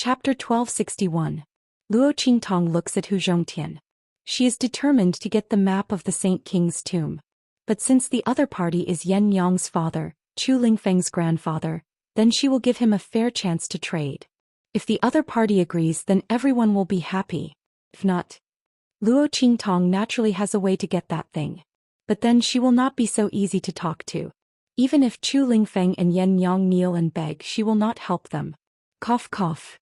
Chapter 1261. Luo Qingtong looks at Hu Zhongtian. She is determined to get the map of the Saint King's tomb. But since the other party is Yan Yang's father, Chu Lingfeng's grandfather, then she will give him a fair chance to trade. If the other party agrees, then everyone will be happy. If not, Luo Qingtong naturally has a way to get that thing. But then she will not be so easy to talk to. Even if Chu Lingfeng and Yan Yang kneel and beg, she will not help them. Cough cough.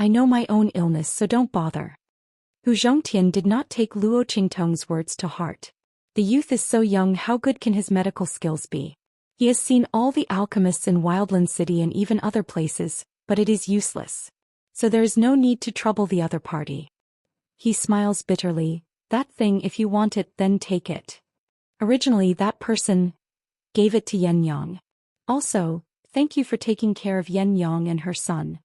I know my own illness, so don't bother. Hu Zhongtian did not take Luo Qingtong's words to heart. The youth is so young, how good can his medical skills be? He has seen all the alchemists in Wildland City and even other places, but it is useless. So there is no need to trouble the other party. He smiles bitterly. That thing, if you want it, then take it. Originally that person gave it to Yan Yang. Also, thank you for taking care of Yan Yang and her son.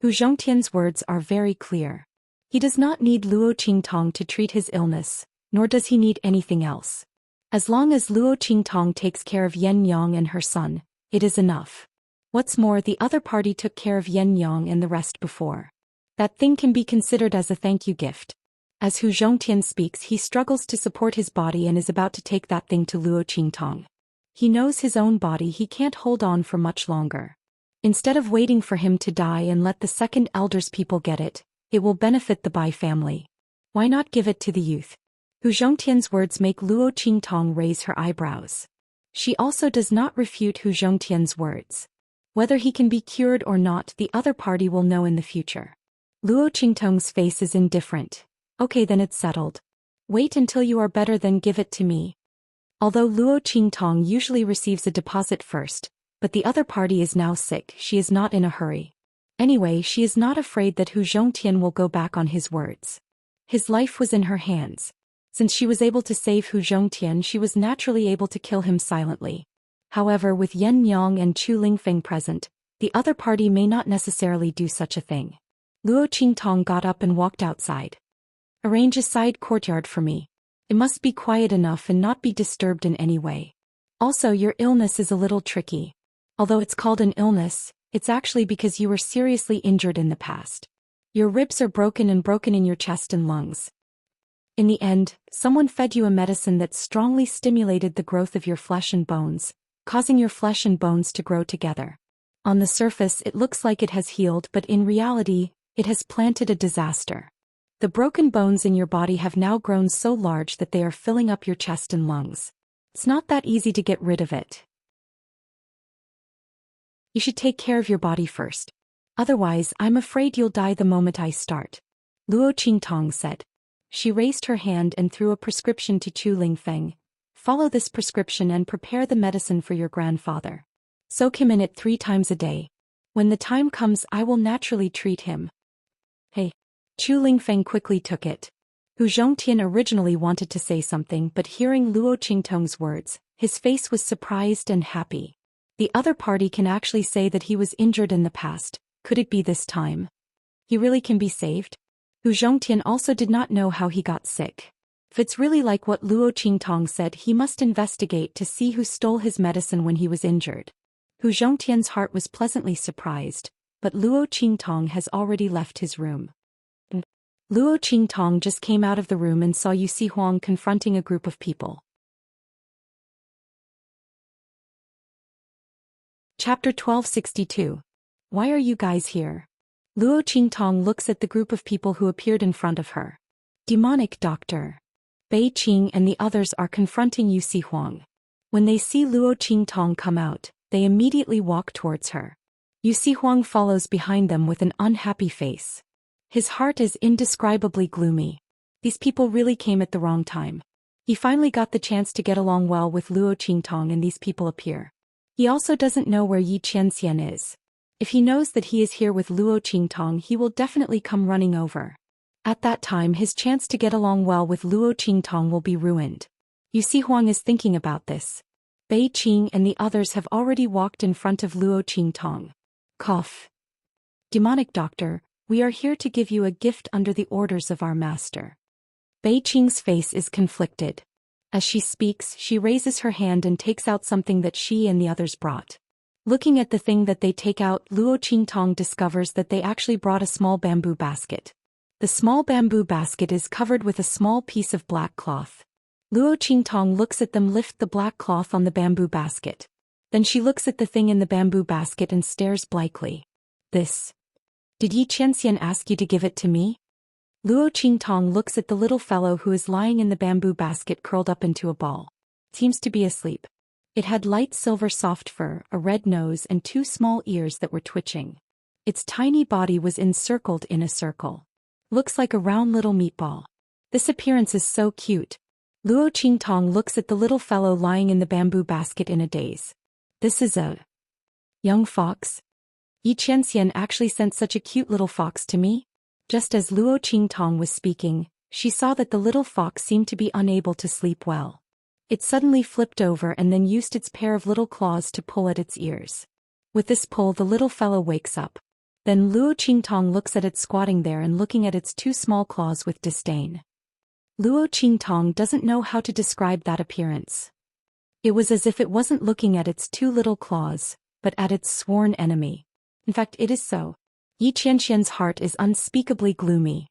Hu Zhongtian's words are very clear. He does not need Luo Qingtong to treat his illness, nor does he need anything else. As long as Luo Qingtong takes care of Yan Yang and her son, it is enough. What's more, the other party took care of Yan Yang and the rest before. That thing can be considered as a thank you gift. As Hu Zhongtian speaks, he struggles to support his body and is about to take that thing to Luo Qingtong. He knows his own body, he can't hold on for much longer. Instead of waiting for him to die and let the second elders people get it, it will benefit the Bai family. Why not give it to the youth? Hu Zhongtian's words make Luo Qingtong raise her eyebrows. She also does not refute Hu Zhongtian's words. Whether he can be cured or not, the other party will know in the future. Luo Qingtong's face is indifferent. Okay, then it's settled. Wait until you are better, then give it to me. Although Luo Qingtong usually receives a deposit first, but the other party is now sick, she is not in a hurry. Anyway, she is not afraid that Hu Zhongtian will go back on his words. His life was in her hands. Since she was able to save Hu Zhongtian, she was naturally able to kill him silently. However, with Yan Yang and Chu Lingfeng present, the other party may not necessarily do such a thing. Luo Qingtong got up and walked outside. Arrange a side courtyard for me. It must be quiet enough and not be disturbed in any way. Also, your illness is a little tricky. Although it's called an illness, it's actually because you were seriously injured in the past. Your ribs are broken in your chest and lungs. In the end, someone fed you a medicine that strongly stimulated the growth of your flesh and bones, causing your flesh and bones to grow together. On the surface, it looks like it has healed, but in reality, it has planted a disaster. The broken bones in your body have now grown so large that they are filling up your chest and lungs. It's not that easy to get rid of it. You should take care of your body first. Otherwise, I'm afraid you'll die the moment I start. Luo Qingtong said. She raised her hand and threw a prescription to Chu Lingfeng. Follow this prescription and prepare the medicine for your grandfather. Soak him in it 3 times a day. When the time comes, I will naturally treat him. Hey. Chu Lingfeng quickly took it. Hu Zhongtian originally wanted to say something, but hearing Luo Qingtong's words, his face was surprised and happy. The other party can actually say that he was injured in the past. Could it be this time? He really can be saved? Hu Zhongtian also did not know how he got sick. If it's really like what Luo Qingtong said, he must investigate to see who stole his medicine when he was injured. Hu Zhongtian's heart was pleasantly surprised, but Luo Qingtong has already left his room. Luo Qingtong just came out of the room and saw Yu Huang confronting a group of people. Chapter 1262. Why are you guys here? Luo Qingtong looks at the group of people who appeared in front of her. Demonic Doctor Bei Qing and the others are confronting Yu Huang. When they see Luo Qingtong come out, they immediately walk towards her. Yu Huang follows behind them with an unhappy face. His heart is indescribably gloomy. These people really came at the wrong time. He finally got the chance to get along well with Luo Qingtong and these people appear. He also doesn't know where Xianxia is. If he knows that he is here with Luo Qingtong, he will definitely come running over. At that time, his chance to get along well with Luo Qingtong will be ruined. Yu Huang is thinking about this. Bei Qing and the others have already walked in front of Luo Qingtong. Cough. Demonic Doctor, we are here to give you a gift under the orders of our master. Bei Qing's face is conflicted. As she speaks, she raises her hand and takes out something that she and the others brought. Looking at the thing that they take out, Luo Qingtong discovers that they actually brought a small bamboo basket. The small bamboo basket is covered with a small piece of black cloth. Luo Qingtong looks at them lift the black cloth on the bamboo basket. Then she looks at the thing in the bamboo basket and stares blankly. This. Did Yi Qianxian ask you to give it to me? Luo Qingtong looks at the little fellow who is lying in the bamboo basket curled up into a ball. Seems to be asleep. It had light silver soft fur, a red nose and 2 small ears that were twitching. Its tiny body was encircled in a circle. Looks like a round little meatball. This appearance is so cute. Luo Qingtong looks at the little fellow lying in the bamboo basket in a daze. This is a young fox? Yi Qianxian actually sent such a cute little fox to me? Just as Luo Qingtong was speaking, she saw that the little fox seemed to be unable to sleep well. It suddenly flipped over and then used its pair of little claws to pull at its ears. With this pull, the little fellow wakes up. Then Luo Qingtong looks at it squatting there and looking at its 2 small claws with disdain. Luo Qingtong doesn't know how to describe that appearance. It was as if it wasn't looking at its 2 little claws, but at its sworn enemy. In fact, it is so. Yi Qianxian's heart is unspeakably gloomy.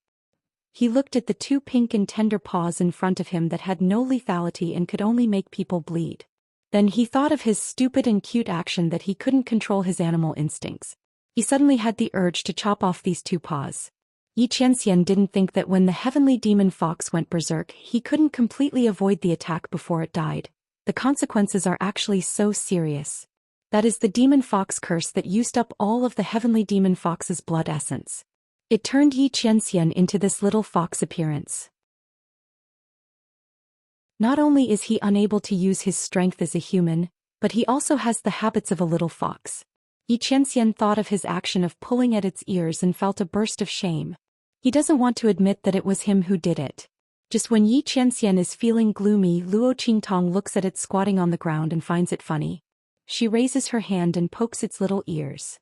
He looked at the 2 pink and tender paws in front of him that had no lethality and could only make people bleed. Then he thought of his stupid and cute action that he couldn't control his animal instincts. He suddenly had the urge to chop off these 2 paws. Yi Qianxian didn't think that when the heavenly demon fox went berserk, he couldn't completely avoid the attack before it died. The consequences are actually so serious. That is the demon fox curse that used up all of the heavenly demon fox's blood essence. It turned Yi Qianxian into this little fox appearance. Not only is he unable to use his strength as a human, but he also has the habits of a little fox. Yi Qianxian thought of his action of pulling at its ears and felt a burst of shame. He doesn't want to admit that it was him who did it. Just when Yi Qianxian is feeling gloomy, Luo Qingtong looks at it squatting on the ground and finds it funny. She raises her hand and pokes its little ears.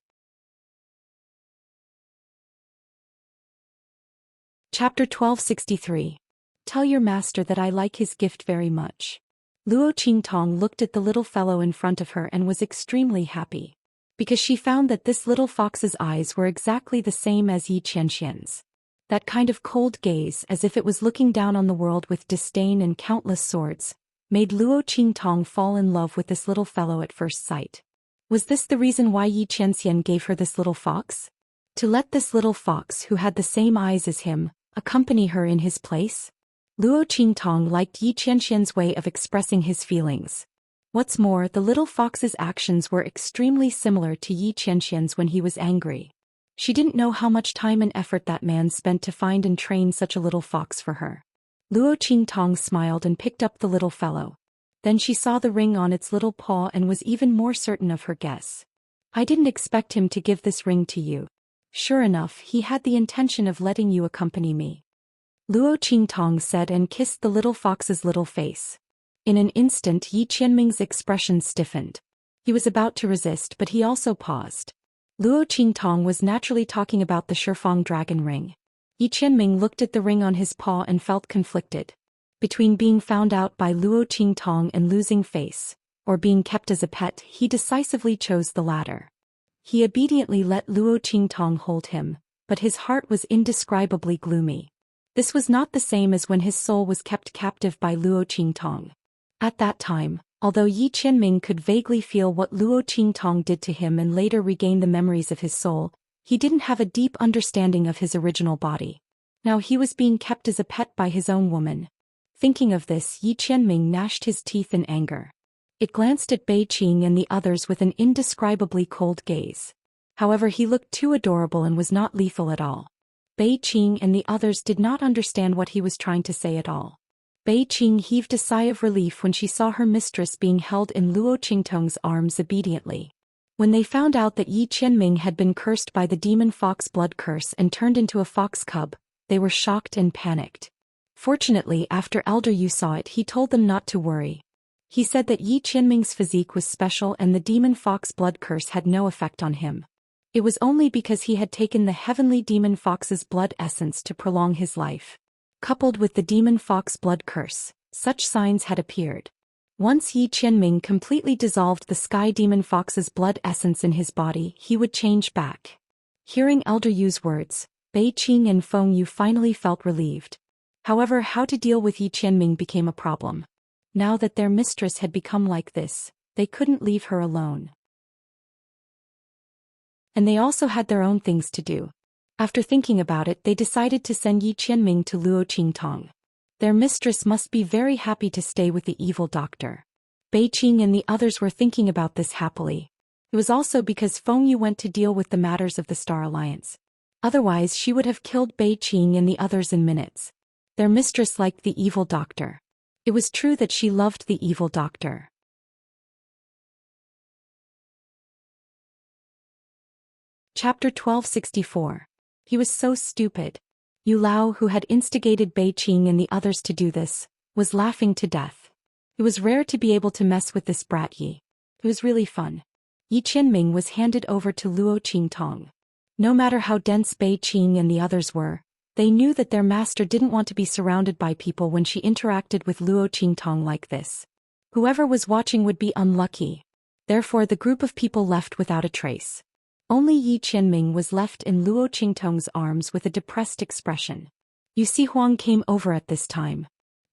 Chapter 1263. Tell your master that I like his gift very much. Luo Qingtong looked at the little fellow in front of her and was extremely happy. Because she found that this little fox's eyes were exactly the same as Yi Qianxian's. That kind of cold gaze, as if it was looking down on the world with disdain and countless swords, made Luo Qingtong fall in love with this little fellow at first sight. Was this the reason why Yi Qianxian gave her this little fox? To let this little fox, who had the same eyes as him, accompany her in his place? Luo Qingtong liked Yi Qianxian's way of expressing his feelings. What's more, the little fox's actions were extremely similar to Yi Qianxian's when he was angry. She didn't know how much time and effort that man spent to find and train such a little fox for her. Luo Qingtong smiled and picked up the little fellow. Then she saw the ring on its little paw and was even more certain of her guess. I didn't expect him to give this ring to you. Sure enough, he had the intention of letting you accompany me. Luo Qingtong said and kissed the little fox's little face. In an instant, Yi Qianming's expression stiffened. He was about to resist, but he also paused. Luo Qingtong was naturally talking about the Shifang dragon ring. Yi Qianming looked at the ring on his paw and felt conflicted. Between being found out by Luo Qingtong and losing face, or being kept as a pet, he decisively chose the latter. He obediently let Luo Qingtong hold him, but his heart was indescribably gloomy. This was not the same as when his soul was kept captive by Luo Qingtong. At that time, although Yi Qianming could vaguely feel what Luo Qingtong did to him and later regain the memories of his soul, he didn't have a deep understanding of his original body. Now he was being kept as a pet by his own woman. Thinking of this, Yi Qianming gnashed his teeth in anger. It glanced at Bei Qing and the others with an indescribably cold gaze. However, he looked too adorable and was not lethal at all. Bei Qing and the others did not understand what he was trying to say at all. Bei Qing heaved a sigh of relief when she saw her mistress being held in Luo Qingtong's arms obediently. When they found out that Yi Qianming had been cursed by the demon fox blood curse and turned into a fox cub, they were shocked and panicked. Fortunately, after Elder Yu saw it, he told them not to worry. He said that Yi Qianming's physique was special and the demon fox blood curse had no effect on him. It was only because he had taken the heavenly demon fox's blood essence to prolong his life. Coupled with the demon fox blood curse, such signs had appeared. Once Yi Qianming completely dissolved the sky demon fox's blood essence in his body, he would change back. Hearing Elder Yu's words, Bei Qing and Feng Yu finally felt relieved. However, how to deal with Yi Qianming became a problem. Now that their mistress had become like this, they couldn't leave her alone. And they also had their own things to do. After thinking about it, they decided to send Yi Qianming to Luo Qingtong. Their mistress must be very happy to stay with the evil doctor. Bei Qing and the others were thinking about this happily. It was also because Feng Yu went to deal with the matters of the Star Alliance. Otherwise she would have killed Bei Qing and the others in minutes. Their mistress liked the evil doctor. It was true that she loved the evil doctor. Chapter 1264. He was so stupid. Yu Lao, who had instigated Bei Qing and the others to do this, was laughing to death. It was rare to be able to mess with this brat Yi. It was really fun. Yi Qianming was handed over to Luo Qingtong. No matter how dense Bei Qing and the others were, they knew that their master didn't want to be surrounded by people when she interacted with Luo Qingtong like this. Whoever was watching would be unlucky. Therefore the group of people left without a trace. Only Yi Qianming was left in Luo Qingtong's arms with a depressed expression. Yu Huang came over at this time.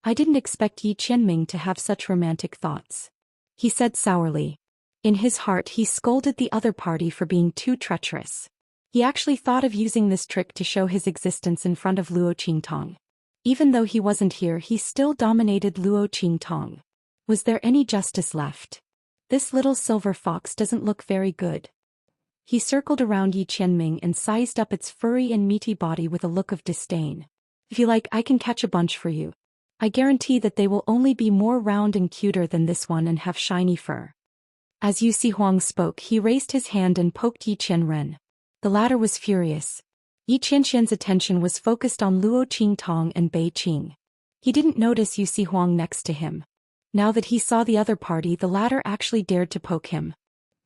I didn't expect Yi Qianming to have such romantic thoughts, he said sourly. In his heart he scolded the other party for being too treacherous. He actually thought of using this trick to show his existence in front of Luo Qingtong. Even though he wasn't here, he still dominated Luo Qingtong. Was there any justice left? This little silver fox doesn't look very good. He circled around Yi Qianming and sized up its furry and meaty body with a look of disdain. If you like, I can catch a bunch for you. I guarantee that they will only be more round and cuter than this one and have shiny fur. As Yu Huang spoke, he raised his hand and poked Yi Qianren. The latter was furious. Yi Qianxian's attention was focused on Luo Qingtong and Bei Qing. He didn't notice Yu Huang next to him. Now that he saw the other party, the latter actually dared to poke him.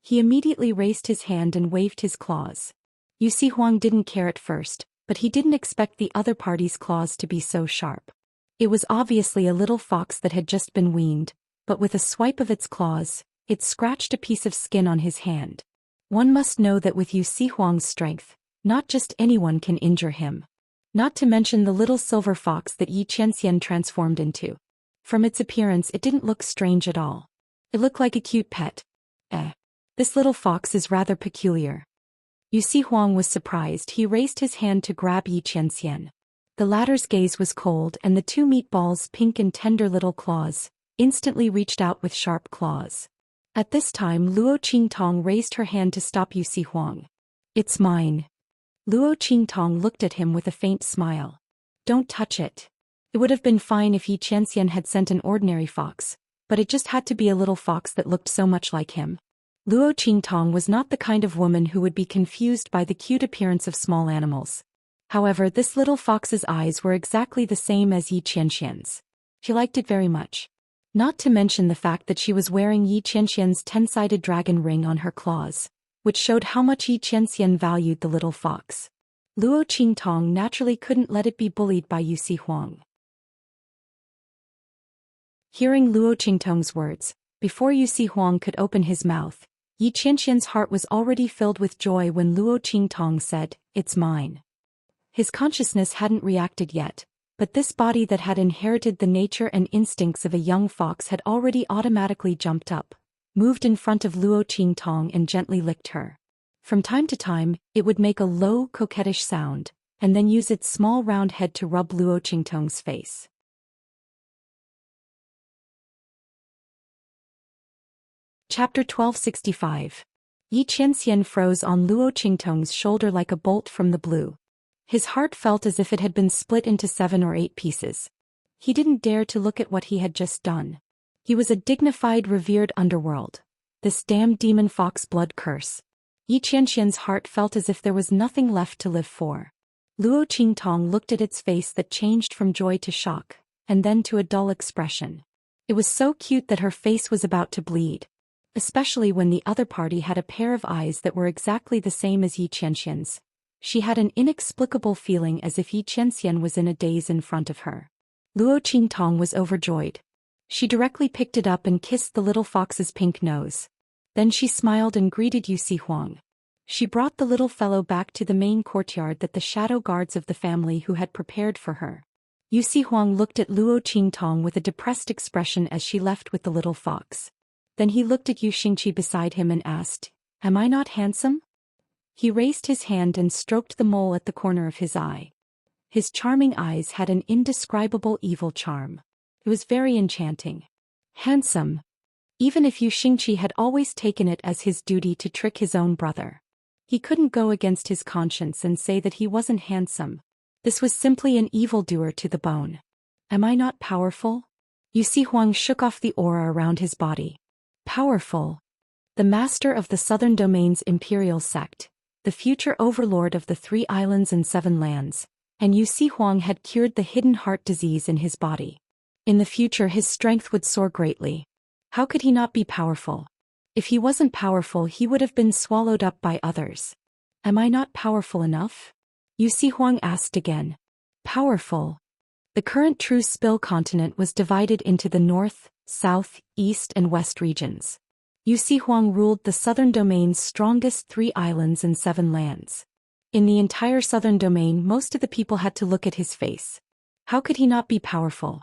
He immediately raised his hand and waved his claws. Yu Huang didn't care at first, but he didn't expect the other party's claws to be so sharp. It was obviously a little fox that had just been weaned, but with a swipe of its claws, it scratched a piece of skin on his hand. One must know that with Yu Huang's strength, not just anyone can injure him. Not to mention the little silver fox that Yi Qianxian transformed into. From its appearance it didn't look strange at all. It looked like a cute pet. This little fox is rather peculiar. Yu Huang was surprised. He raised his hand to grab Yi Qianxian. The latter's gaze was cold and the two meatballs' pink and tender little claws instantly reached out with sharp claws. At this time Luo Qingtong raised her hand to stop Yu Huang. It's mine. Luo Qingtong looked at him with a faint smile. Don't touch it. It would have been fine if Yi Qianxian had sent an ordinary fox, but it just had to be a little fox that looked so much like him. Luo Qingtong was not the kind of woman who would be confused by the cute appearance of small animals. However, this little fox's eyes were exactly the same as Yi Qianxian's. She liked it very much. Not to mention the fact that she was wearing Yi Qianxian's 10-sided dragon ring on her claws, which showed how much Yi Qianxian valued the little fox. Luo Qingtong naturally couldn't let it be bullied by Yu Huang. Hearing Luo Qingtong's words, before Yu Huang could open his mouth, Yi Qianxian's heart was already filled with joy when Luo Qingtong said, "It's mine." His consciousness hadn't reacted yet, but this body that had inherited the nature and instincts of a young fox had already automatically jumped up, moved in front of Luo Qingtong and gently licked her. From time to time, it would make a low, coquettish sound, and then use its small round head to rub Luo Qingtong's face. Chapter 1265. Yi Qianxian froze on Luo Qingtong's shoulder like a bolt from the blue. His heart felt as if it had been split into 7 or 8 pieces. He didn't dare to look at what he had just done. He was a dignified, revered underworld. This damn demon fox blood curse. Yi Qianxian's heart felt as if there was nothing left to live for. Luo Qingtong looked at its face that changed from joy to shock, and then to a dull expression. It was so cute that her face was about to bleed. Especially when the other party had a pair of eyes that were exactly the same as Yi Qianxian's. She had an inexplicable feeling as if Yi Qianxian was in a daze in front of her. Luo Qingtong was overjoyed. She directly picked it up and kissed the little fox's pink nose. Then she smiled and greeted Yu Huang. She brought the little fellow back to the main courtyard that the shadow guards of the family who had prepared for her. Yu Huang looked at Luo Qingtong with a depressed expression as she left with the little fox. Then he looked at Yu Xingqi beside him and asked, "Am I not handsome?" He raised his hand and stroked the mole at the corner of his eye. His charming eyes had an indescribable evil charm. It was very enchanting. Handsome. Even if Yu Xingqi had always taken it as his duty to trick his own brother. He couldn't go against his conscience and say that he wasn't handsome. This was simply an evildoer to the bone. Am I not powerful? Yu Huang shook off the aura around his body. Powerful. The master of the Southern Domain's imperial sect, the future overlord of the 3 islands and 7 lands, and Yu Huang had cured the hidden heart disease in his body. In the future his strength would soar greatly. How could he not be powerful? If he wasn't powerful he would have been swallowed up by others. Am I not powerful enough? Yu Huang asked again. Powerful. The current True Spill continent was divided into the north, south, east and west regions. Yu Huang ruled the Southern Domain's strongest 3 islands and 7 lands. In the entire Southern Domain most of the people had to look at his face. How could he not be powerful?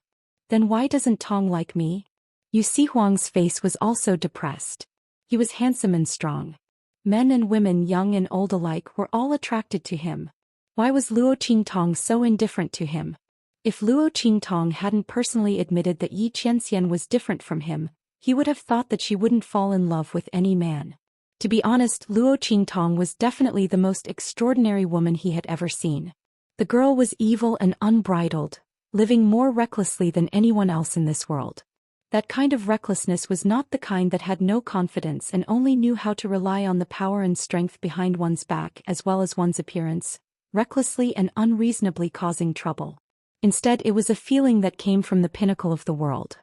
Then why doesn't Tong like me? Yu Huang's face was also depressed. He was handsome and strong. Men and women young and old alike were all attracted to him. Why was Luo Qingtong so indifferent to him? If Luo Qingtong hadn't personally admitted that Yi Qianxian was different from him, he would have thought that she wouldn't fall in love with any man. To be honest, Luo Qingtong was definitely the most extraordinary woman he had ever seen. The girl was evil and unbridled, living more recklessly than anyone else in this world. That kind of recklessness was not the kind that had no confidence and only knew how to rely on the power and strength behind one's back as well as one's appearance, recklessly and unreasonably causing trouble. Instead, it was a feeling that came from the pinnacle of the world.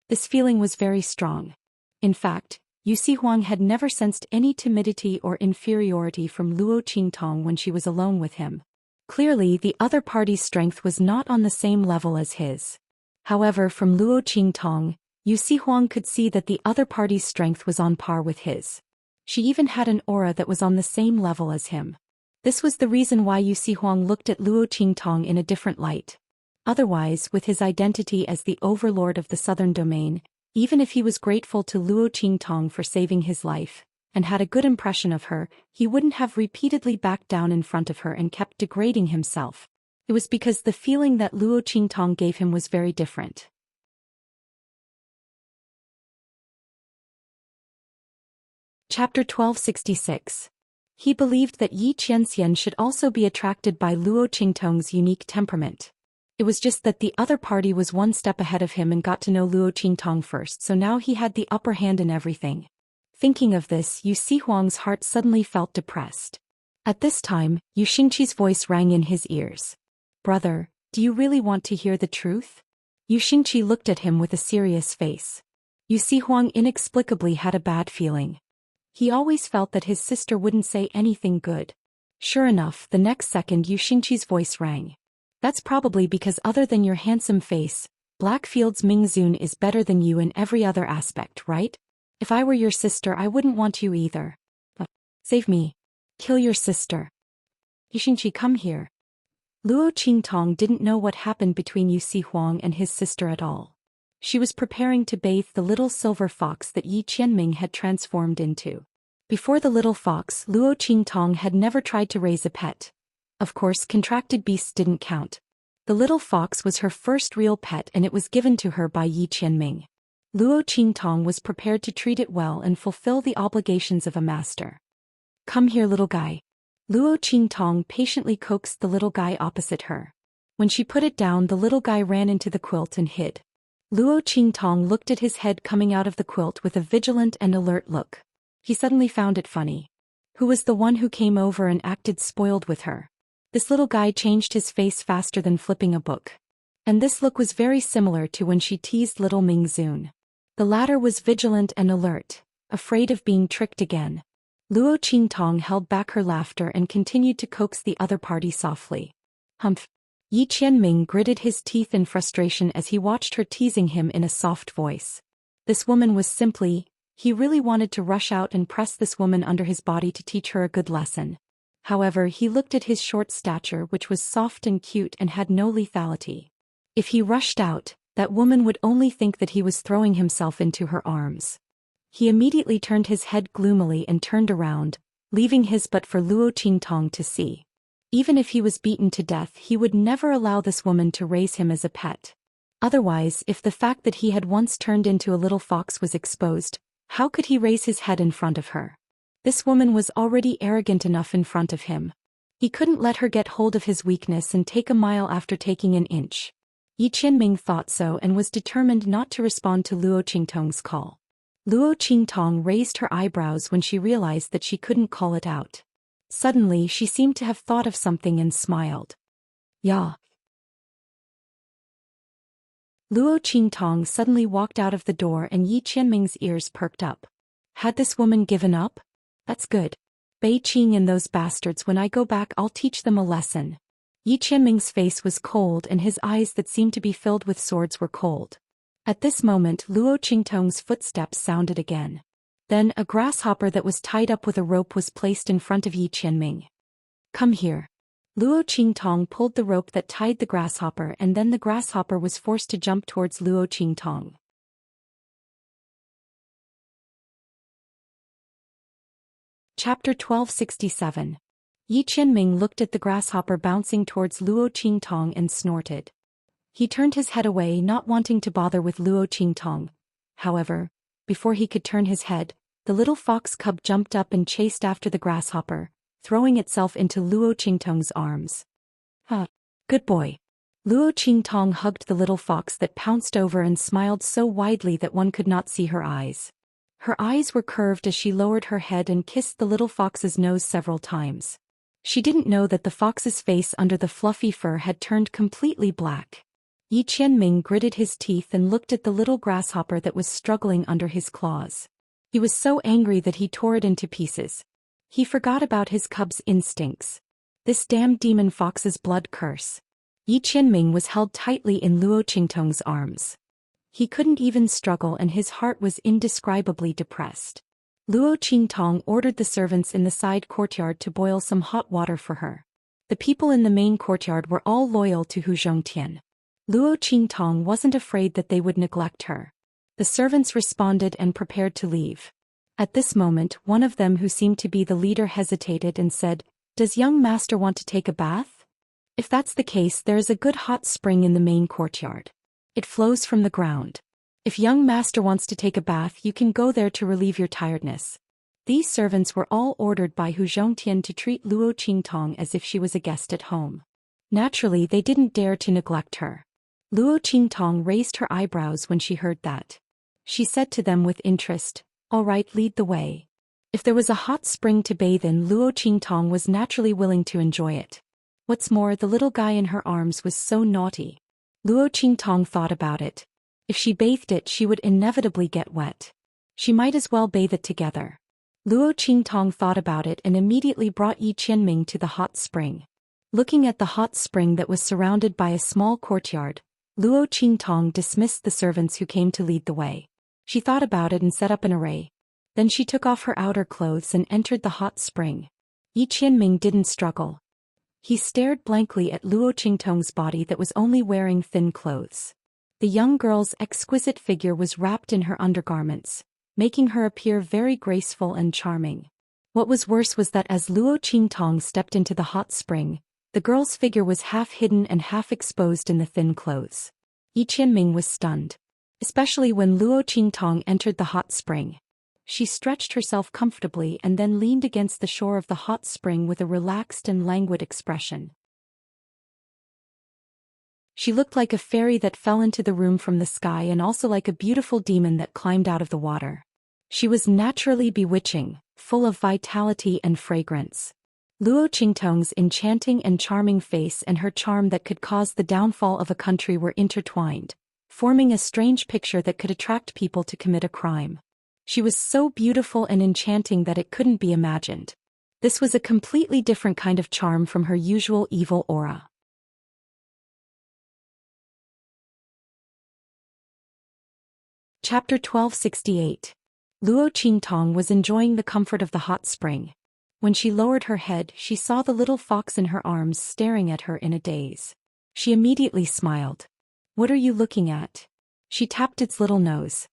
This feeling was very strong. In fact, Yu Huang had never sensed any timidity or inferiority from Luo Qingtong when she was alone with him. Clearly, the other party's strength was not on the same level as his. However, from Luo Qingtong, Yu Huang could see that the other party's strength was on par with his. She even had an aura that was on the same level as him. This was the reason why Yu Huang looked at Luo Qingtong in a different light. Otherwise, with his identity as the overlord of the Southern Domain, even if he was grateful to Luo Qingtong for saving his life, and had a good impression of her, he wouldn't have repeatedly backed down in front of her and kept degrading himself. It was because the feeling that Luo Qingtong gave him was very different. Chapter 1266. He believed that Yi Qianxian should also be attracted by Luo Qingtong's unique temperament. It was just that the other party was one step ahead of him and got to know Luo Qingtong first, so now he had the upper hand in everything. Thinking of this, Yu Huang's heart suddenly felt depressed. At this time, Yu Xingqi's voice rang in his ears. "Brother, do you really want to hear the truth?" Yu Xingqi looked at him with a serious face. Yu Huang inexplicably had a bad feeling. He always felt that his sister wouldn't say anything good. Sure enough, the next second Yu Xingqi's voice rang. "That's probably because other than your handsome face, Blackfield's Mingzun is better than you in every other aspect, right? If I were your sister I wouldn't want you either. Save me. Kill your sister. Yu Xingqi, come here." Luo Qingtong didn't know what happened between Yu Huang and his sister at all. She was preparing to bathe the little silver fox that Yi Qianming had transformed into. Before the little fox, Luo Qingtong had never tried to raise a pet. Of course, contracted beasts didn't count. The little fox was her first real pet and it was given to her by Yi Qianming. Luo Qingtong was prepared to treat it well and fulfill the obligations of a master. "Come here, little guy." Luo Qingtong patiently coaxed the little guy opposite her. When she put it down, the little guy ran into the quilt and hid. Luo Qingtong looked at his head coming out of the quilt with a vigilant and alert look. He suddenly found it funny. Who was the one who came over and acted spoiled with her? This little guy changed his face faster than flipping a book. And this look was very similar to when she teased little Mingzun. The latter was vigilant and alert, afraid of being tricked again. Luo Qingtong held back her laughter and continued to coax the other party softly. "Humph. Yi Qianming gritted his teeth in frustration as he watched her teasing him in a soft voice. This woman was he really wanted to rush out and press this woman under his body to teach her a good lesson. However, he looked at his short stature, which was soft and cute and had no lethality. If he rushed out, that woman would only think that he was throwing himself into her arms. He immediately turned his head gloomily and turned around, leaving his but for Luo Qingtong to see. Even if he was beaten to death, he would never allow this woman to raise him as a pet. Otherwise, if the fact that he had once turned into a little fox was exposed, how could he raise his head in front of her? This woman was already arrogant enough in front of him. He couldn't let her get hold of his weakness and take a mile after taking an inch. Yi Qianming thought so and was determined not to respond to Luo Qingtong's call. Luo Qingtong raised her eyebrows when she realized that she couldn't call it out. Suddenly she seemed to have thought of something and smiled. "Yeah." Luo Qingtong suddenly walked out of the door and Yi Qianming's ears perked up. Had this woman given up? That's good. Bei Qing and those bastards, when I go back I'll teach them a lesson. Yi Qianming's face was cold and his eyes that seemed to be filled with swords were cold. At this moment Luo Qingtong's footsteps sounded again. Then a grasshopper that was tied up with a rope was placed in front of Yi Qianming. "Come here." Luo Qingtong pulled the rope that tied the grasshopper and then the grasshopper was forced to jump towards Luo Qingtong. Chapter 1267. Yi Qianming looked at the grasshopper bouncing towards Luo Qingtong and snorted. He turned his head away, not wanting to bother with Luo Qingtong. However, before he could turn his head, the little fox cub jumped up and chased after the grasshopper, throwing itself into Luo Qingtong's arms. Good boy. Luo Qingtong hugged the little fox that pounced over and smiled so widely that one could not see her eyes. Her eyes were curved as she lowered her head and kissed the little fox's nose several times. She didn't know that the fox's face under the fluffy fur had turned completely black. Yi Qianming gritted his teeth and looked at the little grasshopper that was struggling under his claws. He was so angry that he tore it into pieces. He forgot about his cub's instincts. This damned demon fox's blood curse. Yi Qianming was held tightly in Luo Qingtong's arms. He couldn't even struggle and his heart was indescribably depressed. Luo Qingtong ordered the servants in the side courtyard to boil some hot water for her. The people in the main courtyard were all loyal to Hu Zhongtian. Luo Qingtong wasn't afraid that they would neglect her. The servants responded and prepared to leave. At this moment, one of them, who seemed to be the leader, hesitated and said, "Does young master want to take a bath? If that's the case, there is a good hot spring in the main courtyard. It flows from the ground. If young master wants to take a bath, you can go there to relieve your tiredness." These servants were all ordered by Hu Zhongtian to treat Luo Qingtong as if she was a guest at home. Naturally, they didn't dare to neglect her. Luo Qingtong raised her eyebrows when she heard that. She said to them with interest, "All right, lead the way." If there was a hot spring to bathe in, Luo Qingtong was naturally willing to enjoy it. What's more, the little guy in her arms was so naughty. Luo Qingtong thought about it. If she bathed it, she would inevitably get wet. She might as well bathe it together. Luo Qingtong thought about it and immediately brought Yi Qianming to the hot spring. Looking at the hot spring that was surrounded by a small courtyard, Luo Qingtong dismissed the servants who came to lead the way. She thought about it and set up an array. Then she took off her outer clothes and entered the hot spring. Yi Qianming didn't struggle. He stared blankly at Luo Qingtong's body that was only wearing thin clothes. The young girl's exquisite figure was wrapped in her undergarments, making her appear very graceful and charming. What was worse was that as Luo Qingtong stepped into the hot spring, the girl's figure was half hidden and half exposed in the thin clothes. Yi Qianming was stunned. Especially when Luo Qingtong entered the hot spring. She stretched herself comfortably and then leaned against the shore of the hot spring with a relaxed and languid expression. She looked like a fairy that fell into the room from the sky and also like a beautiful demon that climbed out of the water. She was naturally bewitching, full of vitality and fragrance. Luo Qingtong's enchanting and charming face and her charm that could cause the downfall of a country were intertwined, forming a strange picture that could attract people to commit a crime. She was so beautiful and enchanting that it couldn't be imagined. This was a completely different kind of charm from her usual evil aura. Chapter 1268. Luo Qingtong was enjoying the comfort of the hot spring. When she lowered her head, she saw the little fox in her arms staring at her in a daze. She immediately smiled. "What are you looking at?" She tapped its little nose.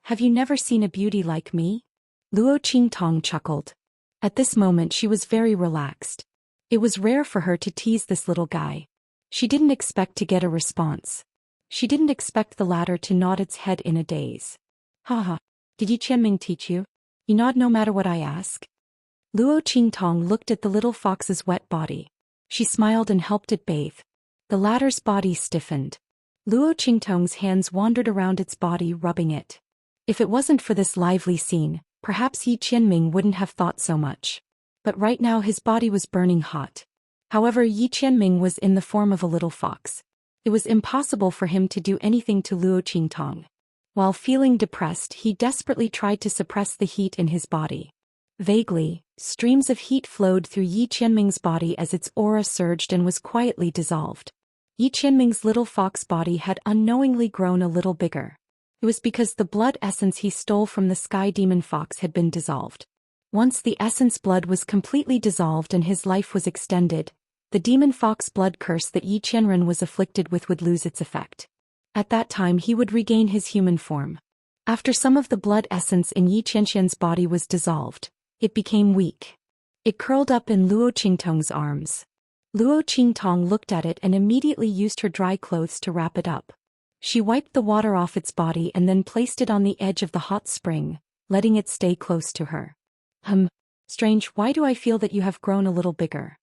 "Have you never seen a beauty like me?" Luo Qingtong chuckled. At this moment she was very relaxed. It was rare for her to tease this little guy. She didn't expect to get a response. She didn't expect the latter to nod its head in a daze. "Haha. Did Yi Qianming teach you? You nod no matter what I ask?" Luo Qingtong looked at the little fox's wet body. She smiled and helped it bathe. The latter's body stiffened. Luo Qingtong's hands wandered around its body, rubbing it. If it wasn't for this lively scene, perhaps Yi Qianming wouldn't have thought so much. But right now his body was burning hot. However, Yi Qianming was in the form of a little fox. It was impossible for him to do anything to Luo Qingtong. While feeling depressed, he desperately tried to suppress the heat in his body. Vaguely, streams of heat flowed through Yi Qianming's body as its aura surged and was quietly dissolved. Yi Qianming's little fox body had unknowingly grown a little bigger. It was because the blood essence he stole from the sky demon fox had been dissolved. Once the essence blood was completely dissolved and his life was extended, the demon fox blood curse that Yi Qianren was afflicted with would lose its effect. At that time he would regain his human form. After some of the blood essence in Yi Qianxian's body was dissolved, it became weak. It curled up in Luo Qingtong's arms. Luo Qingtong looked at it and immediately used her dry clothes to wrap it up. She wiped the water off its body and then placed it on the edge of the hot spring, letting it stay close to her. Strange, why do I feel that you have grown a little bigger?"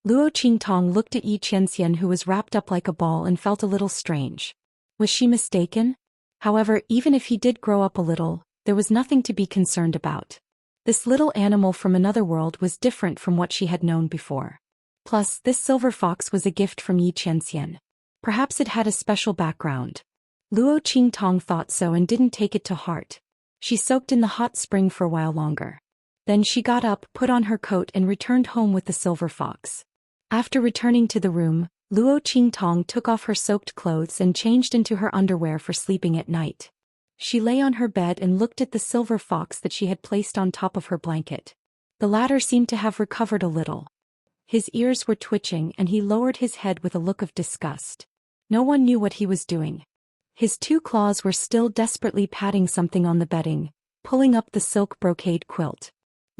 Luo Qingtong looked at Yi Qianxian, who was wrapped up like a ball, and felt a little strange. Was she mistaken? However, even if he did grow up a little, there was nothing to be concerned about. This little animal from another world was different from what she had known before. Plus, this silver fox was a gift from Yi Qianxian. Perhaps it had a special background. Luo Qingtong thought so and didn't take it to heart. She soaked in the hot spring for a while longer. Then she got up, put on her coat and returned home with the silver fox. After returning to the room, Luo Qingtong took off her soaked clothes and changed into her underwear for sleeping at night. She lay on her bed and looked at the silver fox that she had placed on top of her blanket. The latter seemed to have recovered a little. His ears were twitching and he lowered his head with a look of disgust. No one knew what he was doing. His two claws were still desperately patting something on the bedding, pulling up the silk brocade quilt.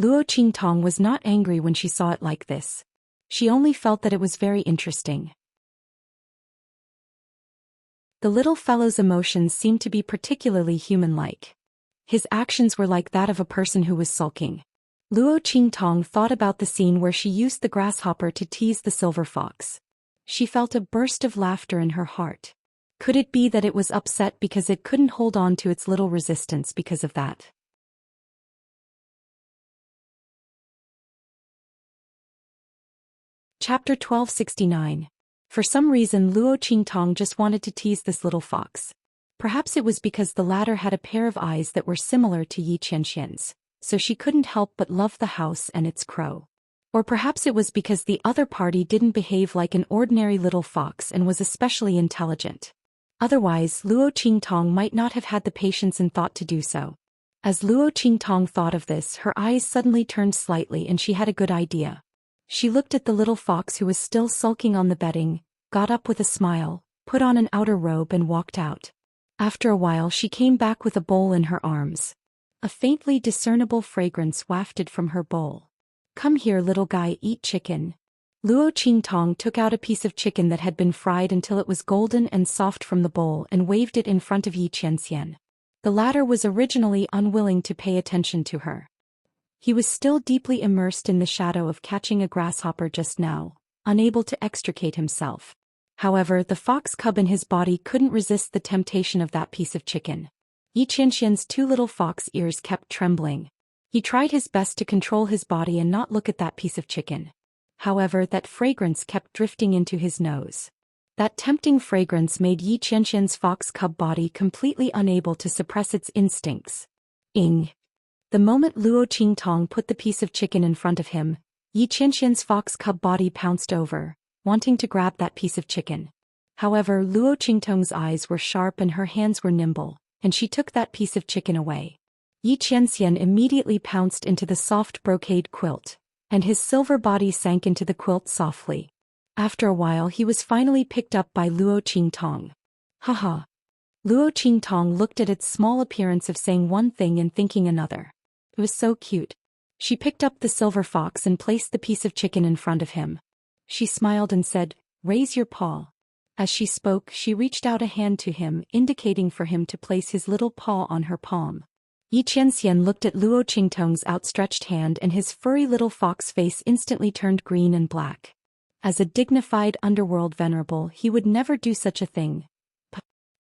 Luo Qingtong was not angry when she saw it like this. She only felt that it was very interesting. The little fellow's emotions seemed to be particularly human-like. His actions were like that of a person who was sulking. Luo Qingtong thought about the scene where she used the grasshopper to tease the silver fox. She felt a burst of laughter in her heart. Could it be that it was upset because it couldn't hold on to its little resistance because of that? Chapter 1269. For some reason Luo Qingtong just wanted to tease this little fox. Perhaps it was because the latter had a pair of eyes that were similar to Yi Qianxian's, so she couldn't help but love the house and its crow. Or perhaps it was because the other party didn't behave like an ordinary little fox and was especially intelligent. Otherwise, Luo Qingtong might not have had the patience and thought to do so. As Luo Qingtong thought of this, her eyes suddenly turned slightly and she had a good idea. She looked at the little fox who was still sulking on the bedding, got up with a smile, put on an outer robe and walked out. After a while she came back with a bowl in her arms. A faintly discernible fragrance wafted from her bowl. "Come here, little guy, eat chicken." Luo Qingtong took out a piece of chicken that had been fried until it was golden and soft from the bowl and waved it in front of Yi Qianxian. The latter was originally unwilling to pay attention to her. He was still deeply immersed in the shadow of catching a grasshopper just now, unable to extricate himself. However, the fox cub in his body couldn't resist the temptation of that piece of chicken. Yi Qianxian's two little fox ears kept trembling. He tried his best to control his body and not look at that piece of chicken. However, that fragrance kept drifting into his nose. That tempting fragrance made Yi Qianxian's fox cub body completely unable to suppress its instincts. Ing. The moment Luo Qingtong put the piece of chicken in front of him, Yi Qianxian's fox cub body pounced over, wanting to grab that piece of chicken. However, Luo Qingtong's eyes were sharp and her hands were nimble, and she took that piece of chicken away. Xianxia immediately pounced into the soft brocade quilt, and his silver body sank into the quilt softly. After a while he was finally picked up by Luo Qingtong. Haha. Luo Qingtong looked at its small appearance of saying one thing and thinking another. It was so cute. She picked up the silver fox and placed the piece of chicken in front of him. She smiled and said, "Raise your paw." As she spoke, she reached out a hand to him, indicating for him to place his little paw on her palm. Xianxia looked at Luo Qingtong's outstretched hand and his furry little fox face instantly turned green and black. As a dignified underworld venerable, he would never do such a thing.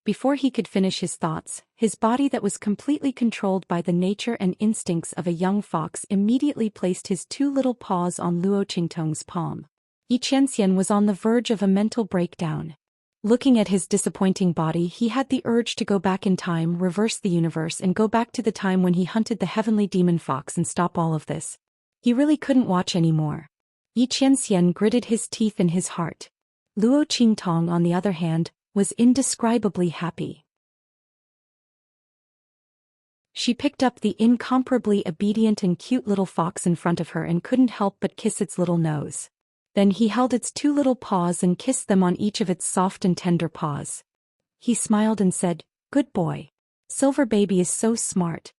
Before he could finish his thoughts, his body that was completely controlled by the nature and instincts of a young fox immediately placed his two little paws on Luo Qingtong's palm. Xianxia was on the verge of a mental breakdown. Looking at his disappointing body, he had the urge to go back in time, reverse the universe and go back to the time when he hunted the heavenly demon fox and stop all of this. He really couldn't watch anymore. Xianxia gritted his teeth in his heart. Luo Qingtong, on the other hand, was indescribably happy. She picked up the incomparably obedient and cute little fox in front of her and couldn't help but kiss its little nose. Then he held its two little paws and kissed them on each of its soft and tender paws. He smiled and said, "Good boy. Silver Baby is so smart."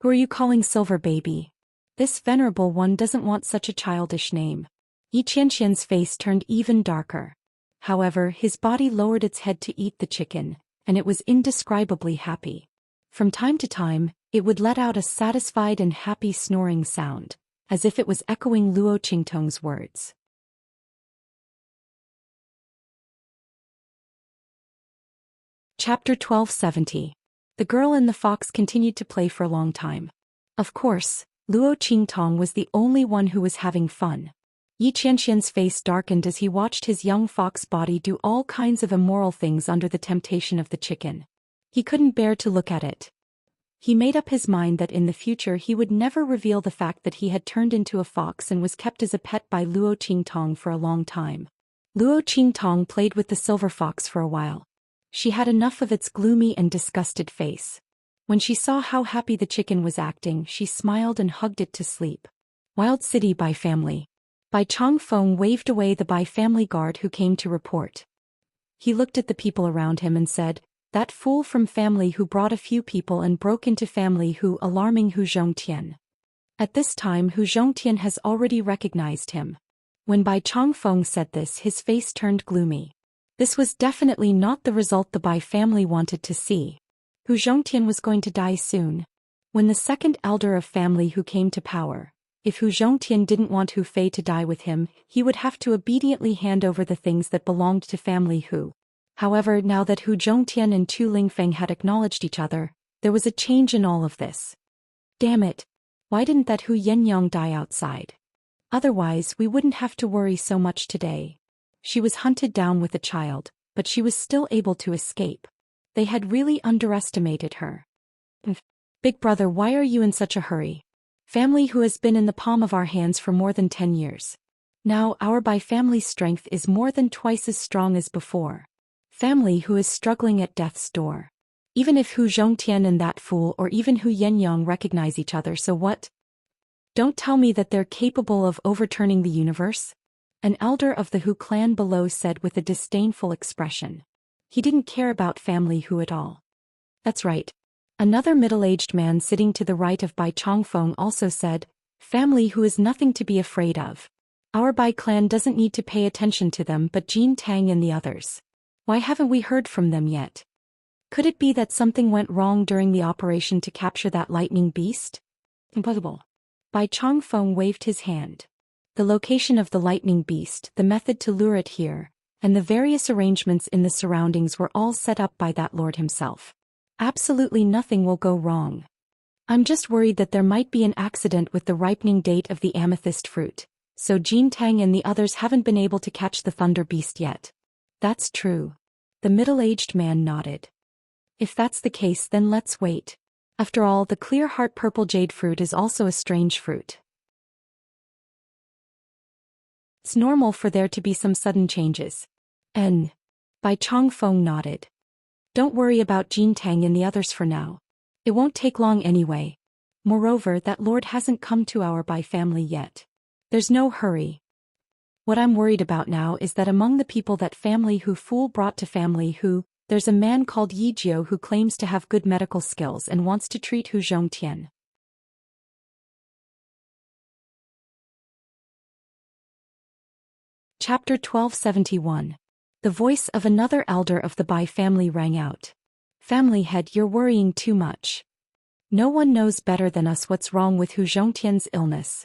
"Who are you calling Silver Baby? This venerable one doesn't want such a childish name." Xianxia's face turned even darker. However, his body lowered its head to eat the chicken, and it was indescribably happy. From time to time, it would let out a satisfied and happy snoring sound, as if it was echoing Luo Qingtong's words. Chapter 1270. The girl and the fox continued to play for a long time. Of course, Luo Qingtong was the only one who was having fun. Xianxia's face darkened as he watched his young fox body do all kinds of immoral things under the temptation of the chicken. He couldn't bear to look at it. He made up his mind that in the future he would never reveal the fact that he had turned into a fox and was kept as a pet by Luo Qingtong for a long time. Luo Qingtong played with the silver fox for a while. She had enough of its gloomy and disgusted face. When she saw how happy the chicken was acting, she smiled and hugged it to sleep. Wild City by Family. Bai Changfeng waved away the Bai family guard who came to report. He looked at the people around him and said, "That fool from family who brought a few people and broke into family who alarming Hu Zhongtian." At this time Hu Zhongtian has already recognized him. When Bai Changfeng said this, his face turned gloomy. This was definitely not the result the Bai family wanted to see. Hu Zhongtian was going to die soon. When the second elder of family who came to power, if Hu Zhongtian didn't want Hu Fei to die with him, he would have to obediently hand over the things that belonged to family Hu. However, now that Hu Zhongtian and Tu Lingfeng had acknowledged each other, there was a change in all of this. Damn it! Why didn't that Hu Yenyang die outside? Otherwise, we wouldn't have to worry so much today. She was hunted down with a child, but she was still able to escape. They had really underestimated her. Big brother, why are you in such a hurry? Family who has been in the palm of our hands for more than 10 years. Now our Bai family's strength is more than twice as strong as before. Family who is struggling at death's door. Even if Hu Zhongtian and that fool or even Hu Yenyang recognize each other, so what? Don't tell me that they're capable of overturning the universe? An elder of the Hu clan below said with a disdainful expression. He didn't care about family Hu at all. That's right. Another middle-aged man sitting to the right of Bai Changfeng also said, "Family Hu is nothing to be afraid of. Our Bai clan doesn't need to pay attention to them, but Jin Tang and the others. Why haven't we heard from them yet? Could it be that something went wrong during the operation to capture that lightning beast?" Impossible. Bai Changfeng waved his hand. The location of the lightning beast, the method to lure it here, and the various arrangements in the surroundings were all set up by that lord himself. Absolutely nothing will go wrong. I'm just worried that there might be an accident with the ripening date of the amethyst fruit, so Jin Tang and the others haven't been able to catch the thunder beast yet. That's true. The middle-aged man nodded. If that's the case, then let's wait. After all, the clear heart purple jade fruit is also a strange fruit. It's normal for there to be some sudden changes. Bai Changfeng nodded. Don't worry about Jin Tang and the others for now. It won't take long anyway. Moreover, that lord hasn't come to our Bai family yet. There's no hurry. What I'm worried about now is that among the people that family Hu fool brought to family Hu, there's a man called Yi Jiu who claims to have good medical skills and wants to treat Hu Zhongtian. Chapter 1271. The voice of another elder of the Bai family rang out. Family head, you're worrying too much. No one knows better than us what's wrong with Hu Zhongtian's illness.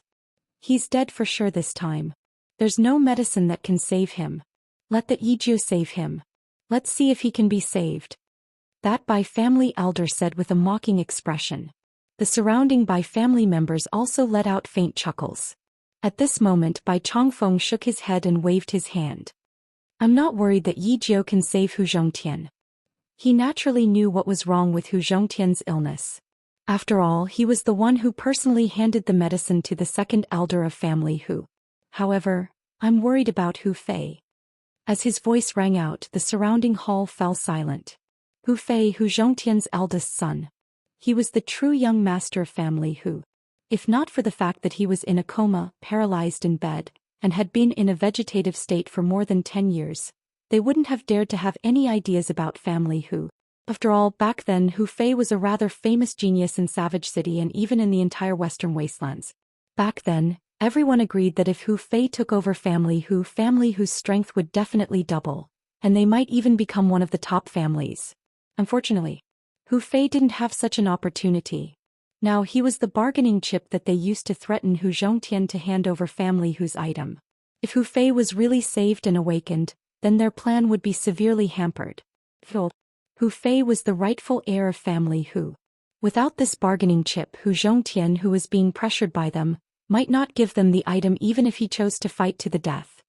He's dead for sure this time. There's no medicine that can save him. Let the Yijiu save him. Let's see if he can be saved. That Bai family elder said with a mocking expression. The surrounding Bai family members also let out faint chuckles. At this moment Bai Chongfeng shook his head and waved his hand. I'm not worried that Yi Jiu can save Hu Zhongtian. He naturally knew what was wrong with Hu Zhongtian's illness. After all, he was the one who personally handed the medicine to the second elder of family Hu. However, I'm worried about Hu Fei. As his voice rang out, the surrounding hall fell silent. Hu Fei, Hu Zhongtian's eldest son. He was the true young master of family Hu. If not for the fact that he was in a coma, paralyzed in bed, and had been in a vegetative state for more than 10 years, they wouldn't have dared to have any ideas about family Hu. After all, back then Hu Fei was a rather famous genius in Savage City and even in the entire Western Wastelands. Back then, everyone agreed that if Hu Fei took over family Hu's strength would definitely double, and they might even become one of the top families. Unfortunately, Hu Fei didn't have such an opportunity. Now he was the bargaining chip that they used to threaten Hu Zhongtian to hand over family Hu's item. If Hu Fei was really saved and awakened, then their plan would be severely hampered. Hu Fei was the rightful heir of family Hu. Without this bargaining chip, Hu Zhongtian, who was being pressured by them, might not give them the item even if he chose to fight to the death.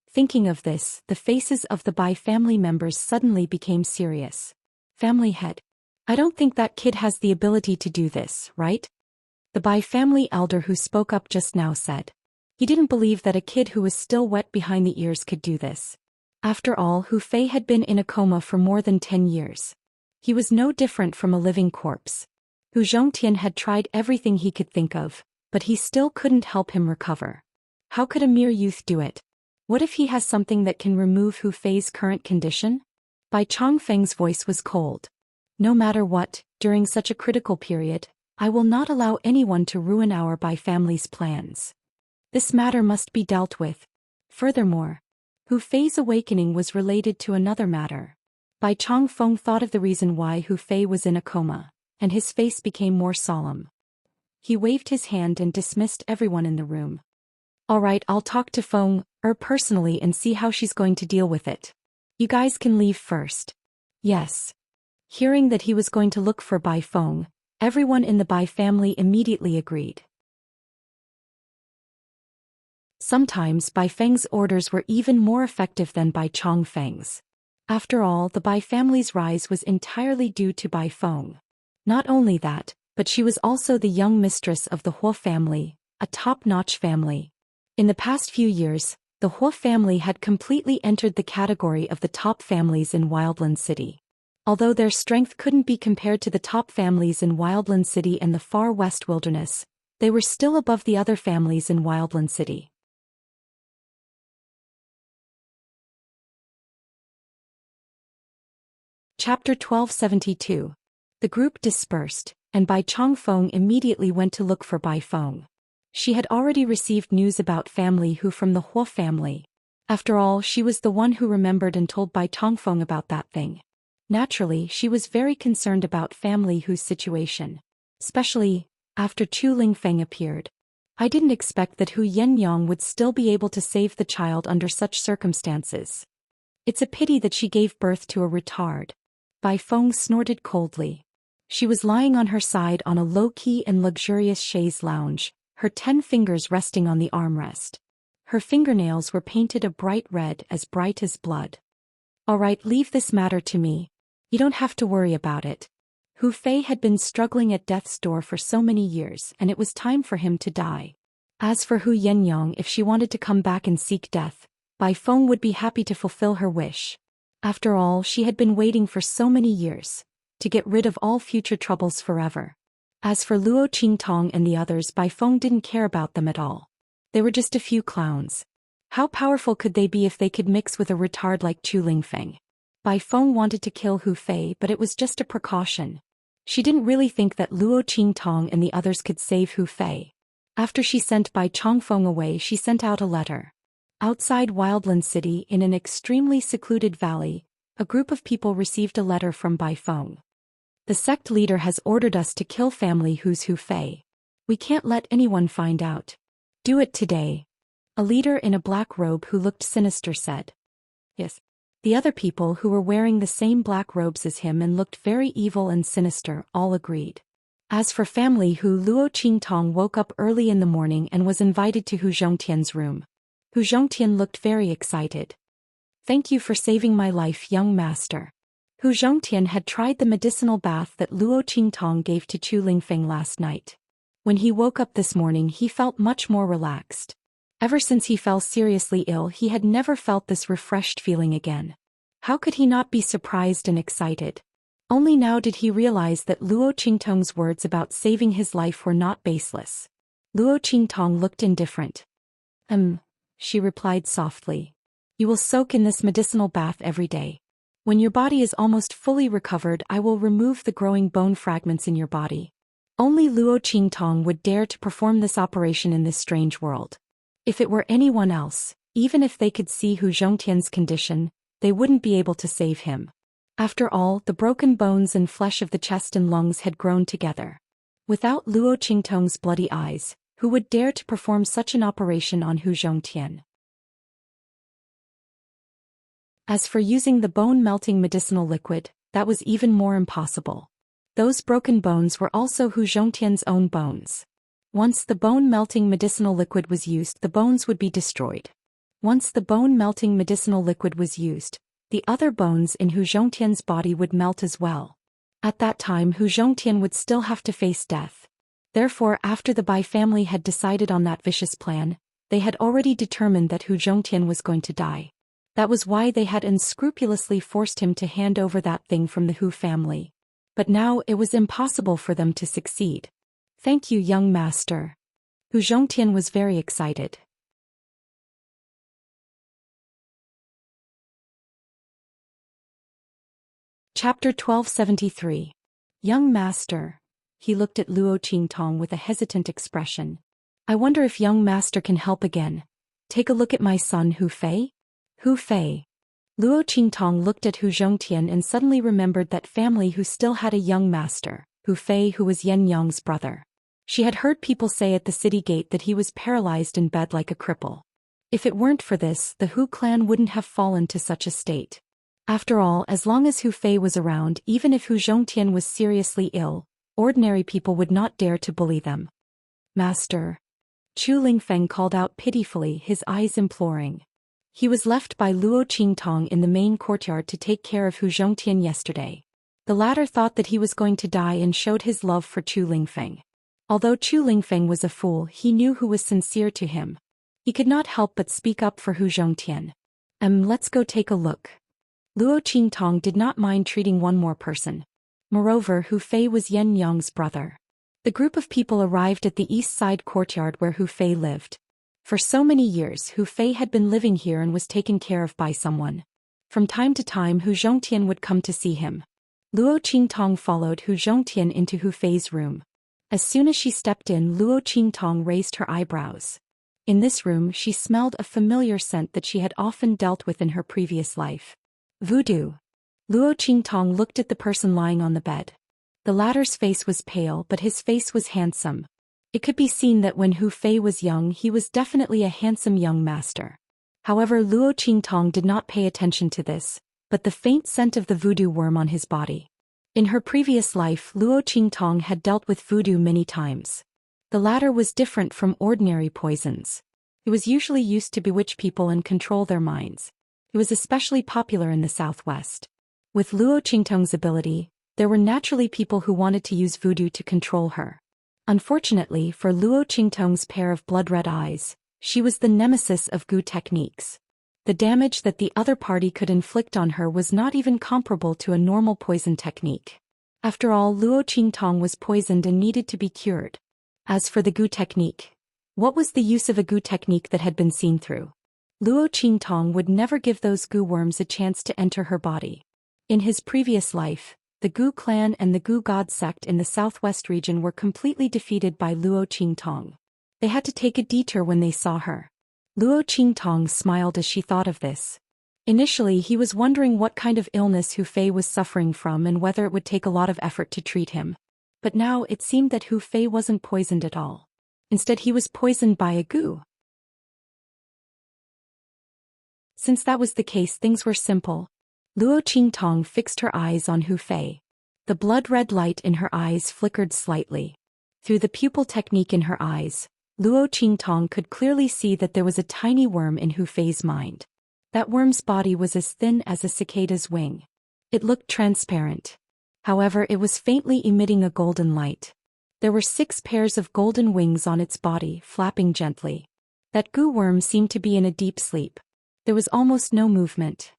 Thinking of this, the faces of the Bai family members suddenly became serious. Family head. I don't think that kid has the ability to do this, right? The Bai family elder who spoke up just now said. He didn't believe that a kid who was still wet behind the ears could do this. After all, Hu Fei had been in a coma for more than 10 years. He was no different from a living corpse. Hu Zhongtian had tried everything he could think of, but he still couldn't help him recover. How could a mere youth do it? What if he has something that can remove Hu Fei's current condition? Bai Chongfeng's voice was cold. No matter what, during such a critical period, I will not allow anyone to ruin our Bai family's plans. This matter must be dealt with. Furthermore, Hu Fei's awakening was related to another matter. Bai Chongfeng thought of the reason why Hu Fei was in a coma, and his face became more solemn. He waved his hand and dismissed everyone in the room. All right, I'll talk to Feng personally and see how she's going to deal with it. You guys can leave first. Yes. Hearing that he was going to look for Bai Feng, everyone in the Bai family immediately agreed. Sometimes Bai Feng's orders were even more effective than Bai Chongfeng's. After all, the Bai family's rise was entirely due to Bai Feng. Not only that, but she was also the young mistress of the Huo family, a top-notch family. In the past few years, the Huo family had completely entered the category of the top families in Wildland City. Although their strength couldn't be compared to the top families in Wildland City and the far west wilderness, they were still above the other families in Wildland City. Chapter 1272. The group dispersed, and Bai Chongfeng immediately went to look for Bai Feng. She had already received news about family Hu from the Huo family. After all, she was the one who remembered and told Bai Chongfeng about that thing. Naturally, she was very concerned about family Hu's situation. Especially, after Chu Lingfeng appeared. I didn't expect that Hu Yenyang would still be able to save the child under such circumstances. It's a pity that she gave birth to a retard. Bai Feng snorted coldly. She was lying on her side on a low-key and luxurious chaise lounge, her 10 fingers resting on the armrest. Her fingernails were painted a bright red, as bright as blood. All right, leave this matter to me. You don't have to worry about it. Hu Fei had been struggling at death's door for so many years, and it was time for him to die. As for Hu Yenyang, if she wanted to come back and seek death, Bai Feng would be happy to fulfill her wish. After all, she had been waiting for so many years to get rid of all future troubles forever. As for Luo Qingtong and the others, Bai Feng didn't care about them at all. They were just a few clowns. How powerful could they be if they could mix with a retard like Chu Lingfeng? Bai Feng wanted to kill Hu Fei, but it was just a precaution. She didn't really think that Luo Qingtong and the others could save Hu Fei. After she sent Bai Chongfeng away, she sent out a letter. Outside Wildland City, in an extremely secluded valley, a group of people received a letter from Bai Feng. The sect leader has ordered us to kill family who's Hu Fei. We can't let anyone find out. Do it today. A leader in a black robe who looked sinister said. Yes. The other people who were wearing the same black robes as him and looked very evil and sinister all agreed. As for family Hu, Luo Qingtong woke up early in the morning and was invited to Hu Zhongtian's room. Hu Zhongtian looked very excited. Thank you for saving my life, young master. Hu Zhongtian had tried the medicinal bath that Luo Qingtong gave to Chu Lingfeng last night. When he woke up this morning, he felt much more relaxed. Ever since he fell seriously ill, he had never felt this refreshed feeling again. How could he not be surprised and excited? Only now did he realize that Luo Qingtong's words about saving his life were not baseless. Luo Qingtong looked indifferent. She replied softly. You will soak in this medicinal bath every day. When your body is almost fully recovered, I will remove the growing bone fragments in your body. Only Luo Qingtong would dare to perform this operation in this strange world. If it were anyone else, even if they could see Hu Zhongtian's condition, they wouldn't be able to save him. After all, the broken bones and flesh of the chest and lungs had grown together. Without Luo Qingtong's bloody eyes, who would dare to perform such an operation on Hu Zhongtian? As for using the bone-melting medicinal liquid, that was even more impossible. Those broken bones were also Hu Zhongtian's own bones. Once the bone-melting medicinal liquid was used, the bones would be destroyed. Once the bone-melting medicinal liquid was used, the other bones in Hu Zhongtian's body would melt as well. At that time, Hu Zhongtian would still have to face death. Therefore, after the Bai family had decided on that vicious plan, they had already determined that Hu Zhongtian was going to die. That was why they had unscrupulously forced him to hand over that thing from the Hu family. But now it was impossible for them to succeed. Thank you, young master. Hu Zhongtian was very excited. Chapter 1273. Young master. He looked at Luo Qingtong with a hesitant expression. I wonder if young master can help again. Take a look at my son Hu Fei. Hu Fei. Luo Qingtong looked at Hu Zhongtian and suddenly remembered that family who still had a young master, Hu Fei, who was Yan Yang's brother. She had heard people say at the city gate that he was paralyzed in bed like a cripple. If it weren't for this, the Hu clan wouldn't have fallen to such a state. After all, as long as Hu Fei was around, even if Hu Zhongtian was seriously ill, ordinary people would not dare to bully them. Master. Chu Lingfeng called out pitifully, his eyes imploring. He was left by Luo Qingtong in the main courtyard to take care of Hu Zhongtian yesterday. The latter thought that he was going to die and showed his love for Chu Lingfeng. Although Chu Lingfeng was a fool, he knew who was sincere to him. He could not help but speak up for Hu Zhongtian. Let's go take a look. Luo Qingtong did not mind treating one more person. Moreover, Hu Fei was Yan Yang's brother. The group of people arrived at the east side courtyard where Hu Fei lived. For so many years, Hu Fei had been living here and was taken care of by someone. From time to time, Hu Zhongtian would come to see him. Luo Qingtong followed Hu Zhongtian into Hu Fei's room. As soon as she stepped in, Luo Qingtong raised her eyebrows. In this room, she smelled a familiar scent that she had often dealt with in her previous life. Voodoo. Luo Qingtong looked at the person lying on the bed. The latter's face was pale, but his face was handsome. It could be seen that when Hu Fei was young, he was definitely a handsome young master. However, Luo Qingtong did not pay attention to this, but the faint scent of the voodoo worm on his body. In her previous life, Luo Qingtong had dealt with voodoo many times. The latter was different from ordinary poisons. It was usually used to bewitch people and control their minds. It was especially popular in the southwest. With Luo Qingtong's ability, there were naturally people who wanted to use voodoo to control her. Unfortunately for Luo Qingtong's pair of blood-red eyes, she was the nemesis of Gu techniques. The damage that the other party could inflict on her was not even comparable to a normal poison technique. After all, Luo Qingtong was poisoned and needed to be cured. As for the Gu technique, what was the use of a Gu technique that had been seen through? Luo Qingtong would never give those Gu worms a chance to enter her body. In his previous life, the Gu clan and the Gu god sect in the southwest region were completely defeated by Luo Qingtong. They had to take a detour when they saw her. Luo Qingtong smiled as she thought of this. Initially, he was wondering what kind of illness Hu Fei was suffering from and whether it would take a lot of effort to treat him. But now it seemed that Hu Fei wasn't poisoned at all. Instead, he was poisoned by a Gu. Since that was the case, things were simple. Luo Qingtong fixed her eyes on Hu Fei. The blood-red light in her eyes flickered slightly. Through the pupil technique in her eyes, Luo Qingtong could clearly see that there was a tiny worm in Hu Fei's mind. That worm's body was as thin as a cicada's wing. It looked transparent. However, it was faintly emitting a golden light. There were 6 pairs of golden wings on its body, flapping gently. That Gu worm seemed to be in a deep sleep. There was almost no movement.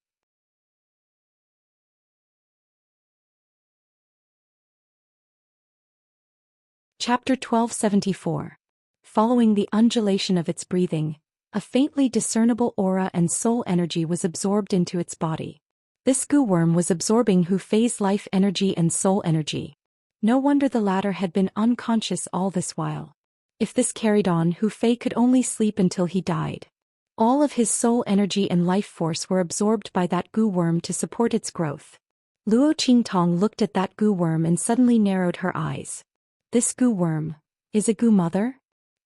Chapter 1274. Following the undulation of its breathing, a faintly discernible aura and soul energy was absorbed into its body. This Gu worm was absorbing Hu Fei's life energy and soul energy. No wonder the latter had been unconscious all this while. If this carried on, Hu Fei could only sleep until he died. All of his soul energy and life force were absorbed by that Gu worm to support its growth. Luo Qingtong looked at that Gu worm and suddenly narrowed her eyes. This Gu worm is a Gu mother?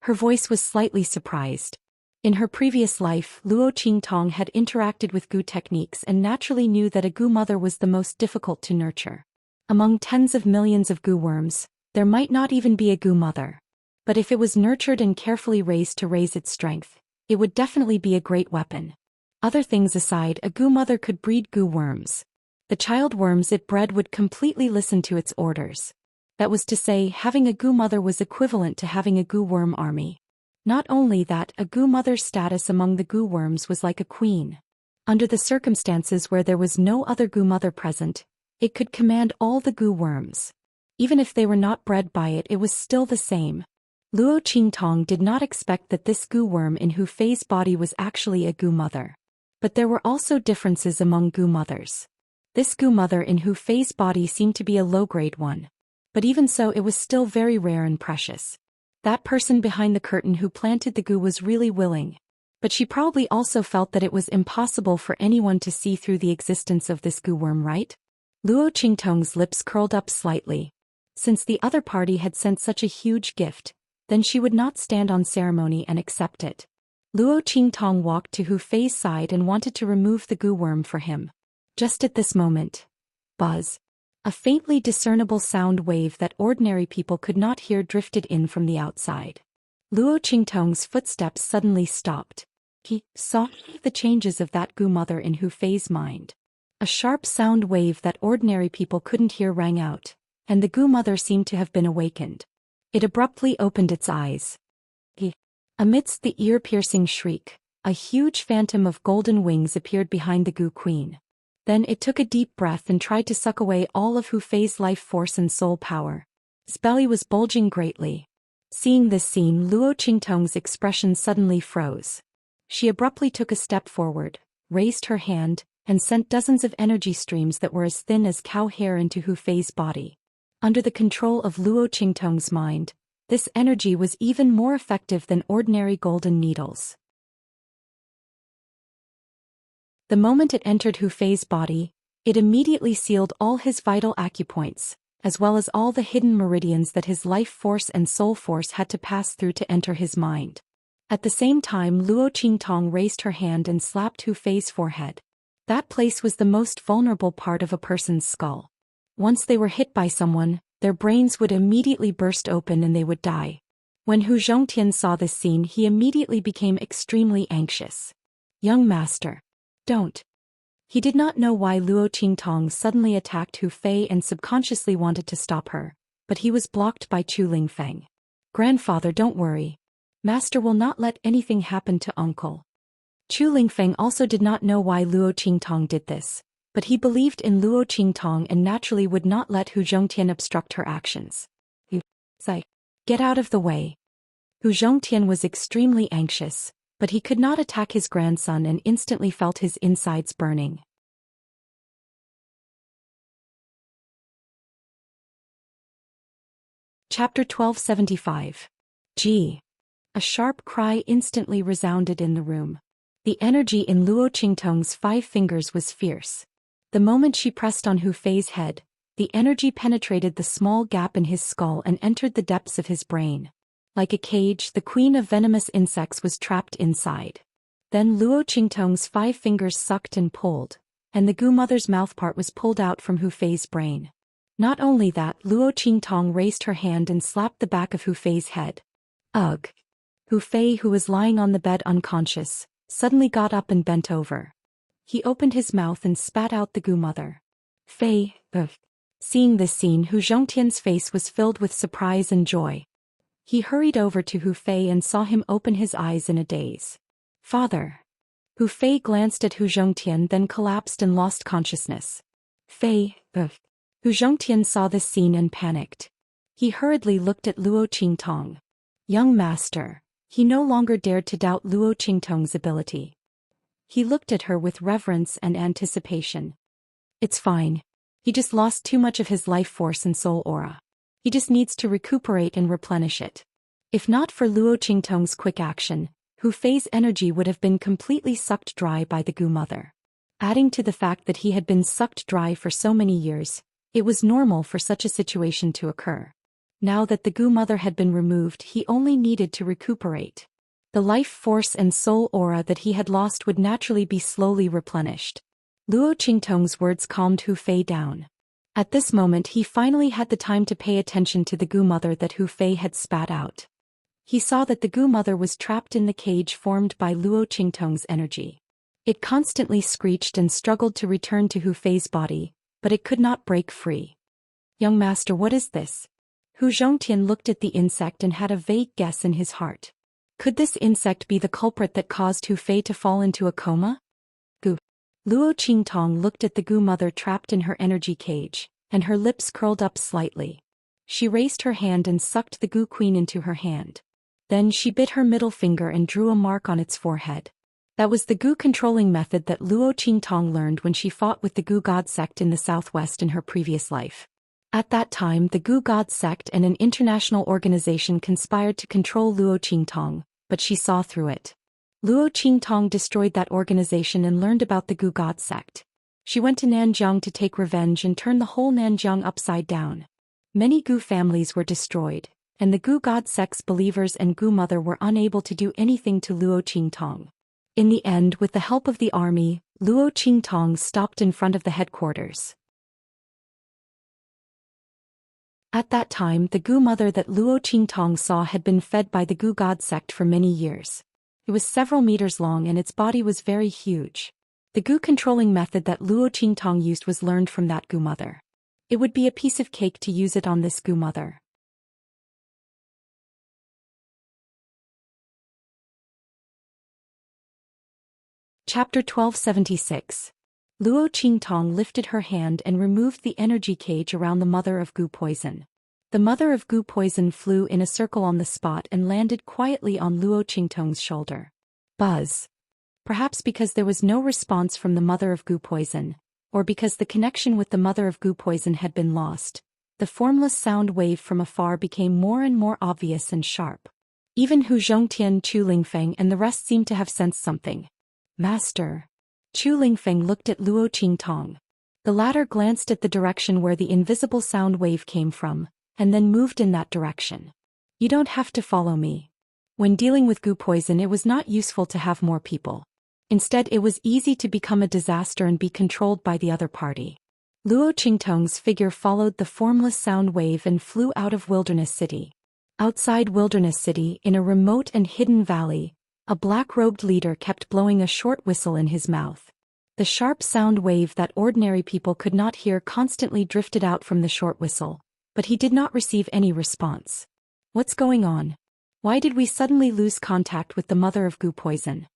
Her voice was slightly surprised. In her previous life, Luo Qingtong had interacted with Gu techniques and naturally knew that a Gu mother was the most difficult to nurture. Among tens of millions of Gu worms, there might not even be a Gu mother. But if it was nurtured and carefully raised to raise its strength, it would definitely be a great weapon. Other things aside, a Gu mother could breed Gu worms. The child worms it bred would completely listen to its orders. That was to say, having a Gu mother was equivalent to having a Gu worm army. Not only that, a Gu mother's status among the Gu worms was like a queen. Under the circumstances where there was no other Gu mother present, it could command all the Gu worms. Even if they were not bred by it, it was still the same. Luo Qingtong did not expect that this Gu worm in Hu Fei's body was actually a Gu mother. But there were also differences among Gu mothers. This Gu mother in Hu Fei's body seemed to be a low-grade one. But even so, it was still very rare and precious. That person behind the curtain who planted the Gu was really willing. But she probably also felt that it was impossible for anyone to see through the existence of this Gu worm, right? Luo Qingtong's lips curled up slightly. Since the other party had sent such a huge gift, then she would not stand on ceremony and accept it. Luo Qingtong walked to Hu Fei's side and wanted to remove the Gu worm for him. Just at this moment, buzz. A faintly discernible sound wave that ordinary people could not hear drifted in from the outside. Luo Qingtong's footsteps suddenly stopped. He saw the changes of that Gu mother in Hu Fei's mind. A sharp sound wave that ordinary people couldn't hear rang out, and the Gu mother seemed to have been awakened. It abruptly opened its eyes. Amidst the ear-piercing shriek, a huge phantom of golden wings appeared behind the Gu queen. Then it took a deep breath and tried to suck away all of Hu Fei's life force and soul power. Its belly was bulging greatly. Seeing this scene, Luo Qingtong's expression suddenly froze. She abruptly took a step forward, raised her hand, and sent dozens of energy streams that were as thin as cow hair into Hu Fei's body. Under the control of Luo Qingtong's mind, this energy was even more effective than ordinary golden needles. The moment it entered Hu Fei's body, it immediately sealed all his vital acupoints, as well as all the hidden meridians that his life force and soul force had to pass through to enter his mind. At the same time, Luo Qingtong raised her hand and slapped Hu Fei's forehead. That place was the most vulnerable part of a person's skull. Once they were hit by someone, their brains would immediately burst open and they would die. When Hu Zhongtian saw this scene, he immediately became extremely anxious. Young master. Don't. He did not know why Luo Qingtong suddenly attacked Hu Fei and subconsciously wanted to stop her, but he was blocked by Chu Lingfeng. Grandfather, don't worry. Master will not let anything happen to uncle. Chu Lingfeng also did not know why Luo Qingtong did this, but he believed in Luo Qingtong and naturally would not let Hu Zhongtian obstruct her actions. Get out of the way. Hu Zhongtian was extremely anxious, but he could not attack his grandson and instantly felt his insides burning. Chapter 1275. Gee. A sharp cry instantly resounded in the room. The energy in Luo Qingtong's 5 fingers was fierce. The moment she pressed on Hu Fei's head, the energy penetrated the small gap in his skull and entered the depths of his brain. Like a cage, the queen of venomous insects was trapped inside. Then Luo Qingtong's 5 fingers sucked and pulled, and the Gu mother's mouthpart was pulled out from Hu Fei's brain. Not only that, Luo Qingtong raised her hand and slapped the back of Hu Fei's head. Ugh! Hu Fei, who was lying on the bed unconscious, suddenly got up and bent over. He opened his mouth and spat out the Gu mother. Fei, ugh. Seeing this scene, Hu Zhongtian's face was filled with surprise and joy. He hurried over to Hu Fei and saw him open his eyes in a daze. Father! Hu Fei glanced at Hu Zhongtian, then collapsed and lost consciousness. Fei, ugh. Hu Zhongtian saw this scene and panicked. He hurriedly looked at Luo Qingtong. Young master. He no longer dared to doubt Luo Qingtong's ability. He looked at her with reverence and anticipation. It's fine. He just lost too much of his life force and soul aura. He just needs to recuperate and replenish it. If not for Luo Qingtong's quick action, Hu Fei's energy would have been completely sucked dry by the Gu mother. Adding to the fact that he had been sucked dry for so many years, it was normal for such a situation to occur. Now that the Gu mother had been removed, he only needed to recuperate. The life force and soul aura that he had lost would naturally be slowly replenished. Luo Qingtong's words calmed Hu Fei down. At this moment he finally had the time to pay attention to the Gu mother that Hu Fei had spat out. He saw that the Gu mother was trapped in the cage formed by Luo Qingtong's energy. It constantly screeched and struggled to return to Hu Fei's body, but it could not break free. Young master, what is this? Hu Zhongtian looked at the insect and had a vague guess in his heart. Could this insect be the culprit that caused Hu Fei to fall into a coma? Gu. Luo Qingtong looked at the Gu mother trapped in her energy cage, and her lips curled up slightly. She raised her hand and sucked the Gu queen into her hand. Then she bit her middle finger and drew a mark on its forehead. That was the Gu controlling method that Luo Qingtong learned when she fought with the Gu God sect in the southwest in her previous life. At that time, the Gu God sect and an international organization conspired to control Luo Qingtong, but she saw through it. Luo Qingtong destroyed that organization and learned about the Gu God sect. She went to Nanjiang to take revenge and turn the whole Nanjiang upside down. Many Gu families were destroyed, and the Gu God sect's believers and Gu mother were unable to do anything to Luo Qingtong. In the end, with the help of the army, Luo Qingtong stopped in front of the headquarters. At that time, the Gu mother that Luo Qingtong saw had been fed by the Gu God sect for many years. It was several meters long and its body was very huge. The Gu controlling method that Luo Qingtong used was learned from that Gu mother. It would be a piece of cake to use it on this Gu mother. Chapter 1276. Luo Qingtong lifted her hand and removed the energy cage around the mother of Gu poison. The mother of Gu poison flew in a circle on the spot and landed quietly on Luo Qingtong's shoulder. Buzz. Perhaps because there was no response from the mother of Gu poison, or because the connection with the mother of Gu poison had been lost, the formless sound wave from afar became more and more obvious and sharp. Even Hu Zhongtian, Chu Lingfeng and the rest seemed to have sensed something. Master. Chu Lingfeng looked at Luo Qingtong. The latter glanced at the direction where the invisible sound wave came from, and then moved in that direction. You don't have to follow me. When dealing with Gu poison, it was not useful to have more people. Instead, it was easy to become a disaster and be controlled by the other party. Luo Qingtong's figure followed the formless sound wave and flew out of Wilderness City. Outside Wilderness City, in a remote and hidden valley, a black-robed leader kept blowing a short whistle in his mouth. The sharp sound wave that ordinary people could not hear constantly drifted out from the short whistle, but he did not receive any response. What's going on? Why did we suddenly lose contact with the mother of Gu poison?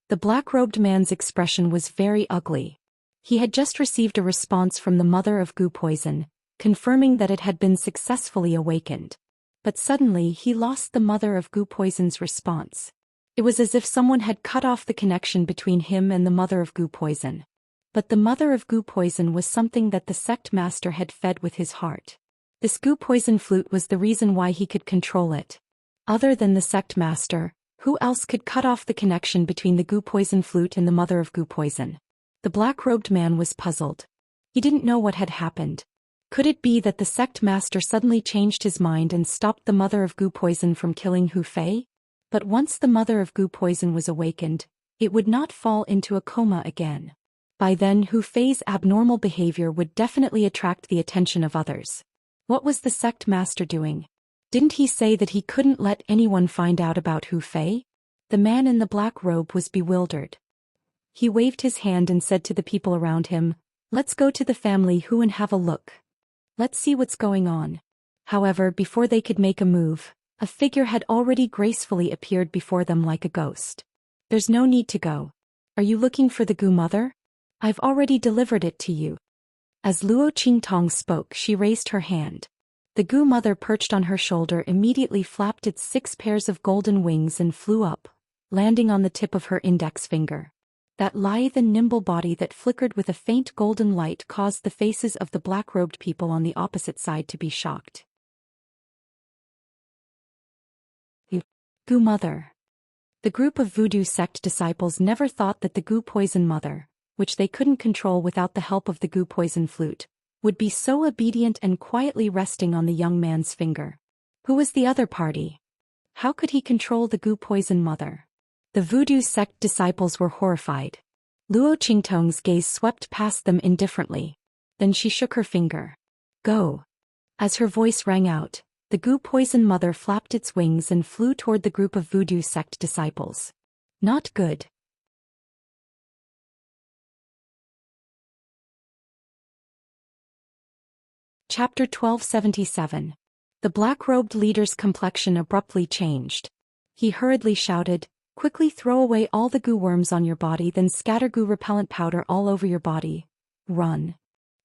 The black-robed man's expression was very ugly. He had just received a response from the mother of goo poison, confirming that it had been successfully awakened. But suddenly he lost the mother of goo poison's response. It was as if someone had cut off the connection between him and the mother of goo poison. But the mother of goo poison was something that the sect master had fed with his heart. This goo poison flute was the reason why he could control it. Other than the sect master, who else could cut off the connection between the goo poison flute and the mother of goo poison? The black-robed man was puzzled. He didn't know what had happened. Could it be that the sect master suddenly changed his mind and stopped the mother of goo poison from killing Hu Fei? But once the mother of goo poison was awakened, it would not fall into a coma again. By then Hu Fei's abnormal behavior would definitely attract the attention of others. What was the sect master doing? Didn't he say that he couldn't let anyone find out about Hu Fei? The man in the black robe was bewildered. He waved his hand and said to the people around him, "Let's go to the family Hu and have a look. Let's see what's going on." However, before they could make a move, a figure had already gracefully appeared before them like a ghost. "There's no need to go. Are you looking for the goo mother? I've already delivered it to you." As Luo Qingtong spoke, she raised her hand. The goo mother perched on her shoulder immediately flapped its 6 pairs of golden wings and flew up, landing on the tip of her index finger. That lithe and nimble body that flickered with a faint golden light caused the faces of the black-robed people on the opposite side to be shocked. Goo Mother. The group of voodoo sect disciples never thought that the goo poison mother, which they couldn't control without the help of the goo poison flute, would be so obedient and quietly resting on the young man's finger. Who was the other party? How could he control the goo poison mother? The voodoo sect disciples were horrified. Luo Qingtong's gaze swept past them indifferently. Then she shook her finger. "Go." As her voice rang out, the goo poison mother flapped its wings and flew toward the group of voodoo sect disciples. Not good. Chapter 1277. The black-robed leader's complexion abruptly changed. He hurriedly shouted, "Quickly throw away all the goo worms on your body, then scatter goo repellent powder all over your body. Run."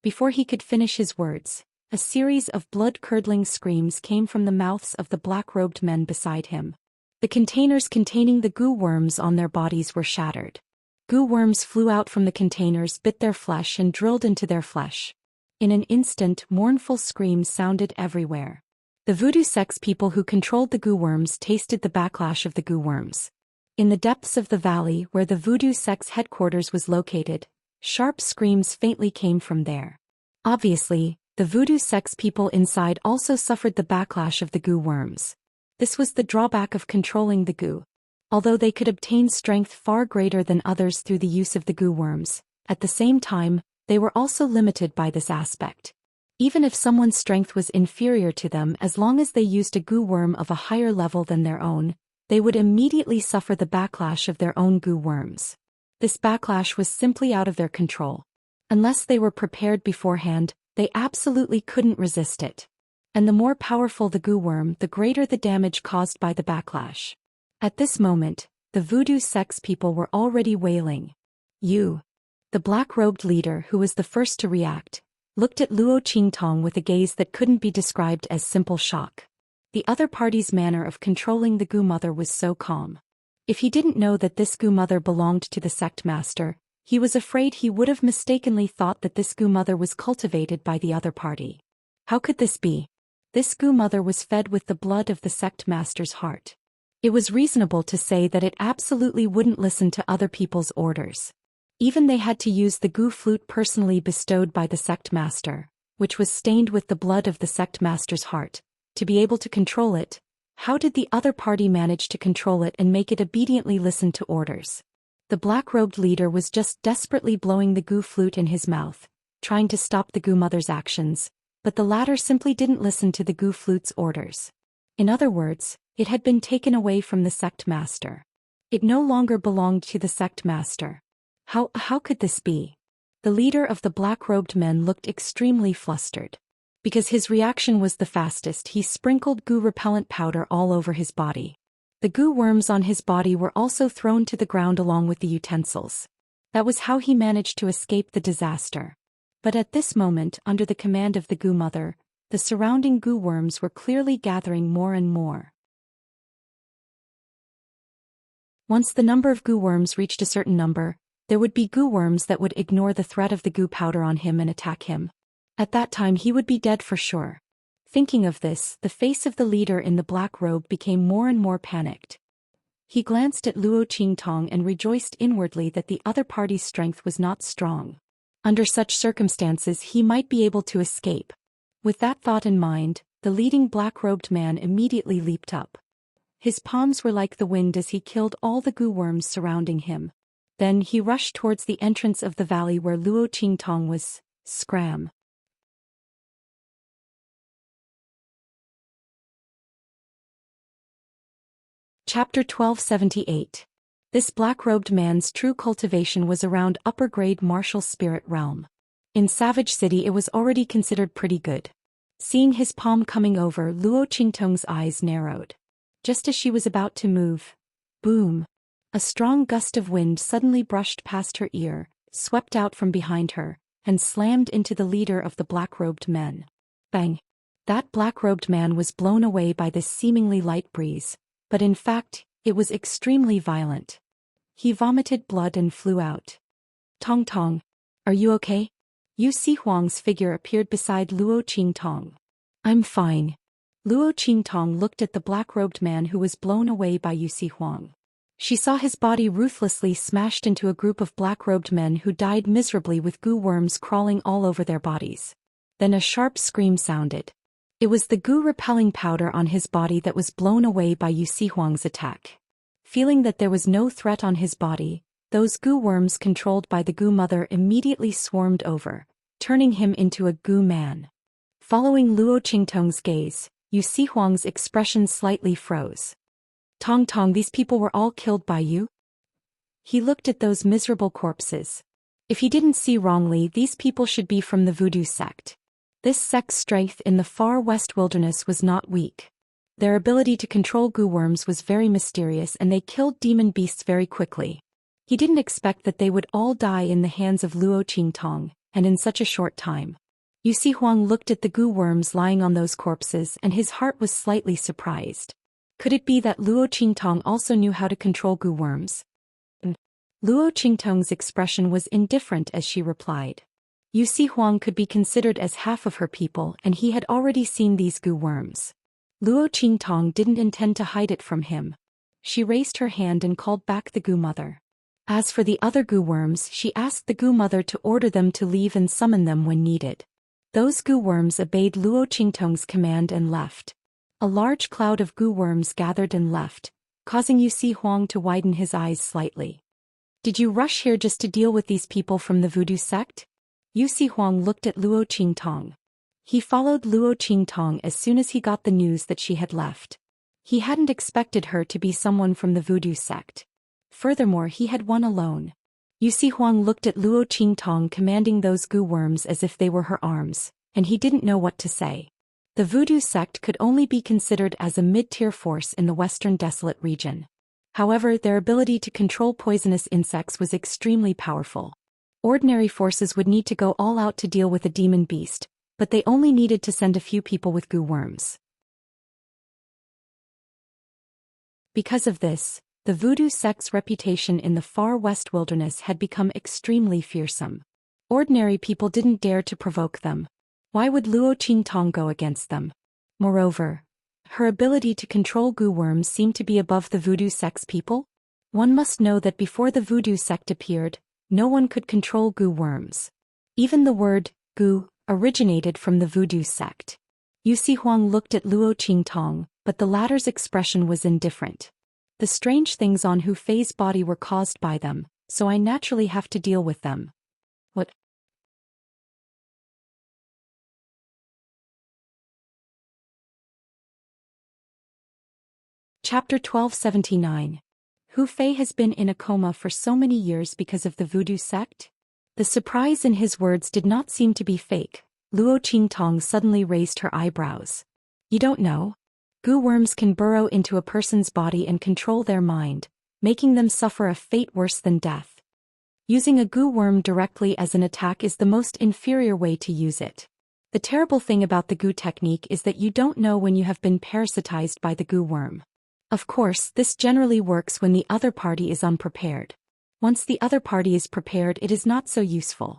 Before he could finish his words, a series of blood-curdling screams came from the mouths of the black-robed men beside him. The containers containing the goo worms on their bodies were shattered. Goo worms flew out from the containers, bit their flesh and drilled into their flesh. In an instant, mournful screams sounded everywhere. The voodoo sect's people who controlled the goo worms tasted the backlash of the goo worms. In the depths of the valley where the voodoo sect's headquarters was located, sharp screams faintly came from there. Obviously, the voodoo sect's people inside also suffered the backlash of the goo worms. This was the drawback of controlling the goo. Although they could obtain strength far greater than others through the use of the goo worms, at the same time, they were also limited by this aspect. Even if someone's strength was inferior to them, as long as they used a goo worm of a higher level than their own, they would immediately suffer the backlash of their own goo worms. This backlash was simply out of their control. Unless they were prepared beforehand, they absolutely couldn't resist it. And the more powerful the goo worm, the greater the damage caused by the backlash. At this moment, the voodoo sect's people were already wailing. "You." The black-robed leader, who was the first to react, looked at Luo Qingtong with a gaze that couldn't be described as simple shock. The other party's manner of controlling the goo mother was so calm. If he didn't know that this goo mother belonged to the sect master, he was afraid he would have mistakenly thought that this goo mother was cultivated by the other party. How could this be? This goo mother was fed with the blood of the sect master's heart. It was reasonable to say that it absolutely wouldn't listen to other people's orders. Even they had to use the goo flute personally bestowed by the sect master, which was stained with the blood of the sect master's heart, to be able to control it. How did the other party manage to control it and make it obediently listen to orders? The black-robed leader was just desperately blowing the goo flute in his mouth, trying to stop the goo mother's actions, but the latter simply didn't listen to the goo flute's orders. In other words, it had been taken away from the sect master. It no longer belonged to the sect master. How could this be? The leader of the black-robed men looked extremely flustered. Because his reaction was the fastest, he sprinkled goo repellent powder all over his body. The goo worms on his body were also thrown to the ground along with the utensils. That was how he managed to escape the disaster. But at this moment, under the command of the goo mother, the surrounding goo worms were clearly gathering more and more. Once the number of goo worms reached a certain number, there would be goo worms that would ignore the threat of the goo powder on him and attack him. At that time he would be dead for sure. Thinking of this, the face of the leader in the black robe became more and more panicked. He glanced at Luo Qingtong and rejoiced inwardly that the other party's strength was not strong. Under such circumstances he might be able to escape. With that thought in mind, the leading black-robed man immediately leaped up. His palms were like the wind as he killed all the goo worms surrounding him. Then he rushed towards the entrance of the valley where Luo Qingtong was. Scram. Chapter 1278. This black-robed man's true cultivation was around upper-grade martial spirit realm. In Savage City it was already considered pretty good. Seeing his palm coming over, Luo Qingtong's eyes narrowed. Just as she was about to move, boom! A strong gust of wind suddenly brushed past her ear, swept out from behind her, and slammed into the leader of the black-robed men. Bang! That black-robed man was blown away by this seemingly light breeze, but in fact, it was extremely violent. He vomited blood and flew out. Tong Tong, are you okay? Yu Xihuang's figure appeared beside Luo Qingtong. I'm fine. Luo Qingtong looked at the black-robed man who was blown away by Yu Xihuang. She saw his body ruthlessly smashed into a group of black-robed men who died miserably with goo worms crawling all over their bodies. Then a sharp scream sounded. It was the goo-repelling powder on his body that was blown away by Yu Xihuang's attack. Feeling that there was no threat on his body, those goo worms controlled by the goo mother immediately swarmed over, turning him into a goo man. Following Luo Qingtong's gaze, Yu Xihuang's expression slightly froze. Tong Tong, these people were all killed by you? He looked at those miserable corpses. If he didn't see wrongly, these people should be from the voodoo sect. This sect's strength in the far west wilderness was not weak. Their ability to control goo worms was very mysterious and they killed demon beasts very quickly. He didn't expect that they would all die in the hands of Luo Qingtong, and in such a short time. Yu Xihuang looked at the goo worms lying on those corpses and his heart was slightly surprised. Could it be that Luo Qingtong also knew how to control goo worms? Luo Qingtong's expression was indifferent as she replied. Yu Xihuang could be considered as half of her people and he had already seen these goo worms. Luo Qingtong didn't intend to hide it from him. She raised her hand and called back the goo mother. As for the other goo worms, she asked the goo mother to order them to leave and summon them when needed. Those goo worms obeyed Luo Qingtong's command and left. A large cloud of goo worms gathered and left, causing Yu Xihuang to widen his eyes slightly. Did you rush here just to deal with these people from the voodoo sect? Yu Xihuang looked at Luo Qingtong. He followed Luo Qingtong as soon as he got the news that she had left. He hadn't expected her to be someone from the voodoo sect. Furthermore, he had one alone. Yu Xihuang looked at Luo Qingtong commanding those goo worms as if they were her arms, and he didn't know what to say. The voodoo sect could only be considered as a mid-tier force in the western desolate region. However, their ability to control poisonous insects was extremely powerful. Ordinary forces would need to go all out to deal with a demon beast, but they only needed to send a few people with goo worms. Because of this, the voodoo sect's reputation in the far west wilderness had become extremely fearsome. Ordinary people didn't dare to provoke them. Why would Luo Qingtong go against them? Moreover, her ability to control goo worms seemed to be above the voodoo sect's people. One must know that before the voodoo sect appeared, no one could control goo worms. Even the word goo originated from the voodoo sect. Yu Xihuang looked at Luo Qingtong, but the latter's expression was indifferent. The strange things on Hu Fei's body were caused by them, so I naturally have to deal with them. What? Chapter 1279. Hu Fei has been in a coma for so many years because of the voodoo sect? The surprise in his words did not seem to be fake. Luo Qingtong suddenly raised her eyebrows. You don't know? Goo worms can burrow into a person's body and control their mind, making them suffer a fate worse than death. Using a goo worm directly as an attack is the most inferior way to use it. The terrible thing about the goo technique is that you don't know when you have been parasitized by the goo worm. Of course, this generally works when the other party is unprepared. Once the other party is prepared, it is not so useful.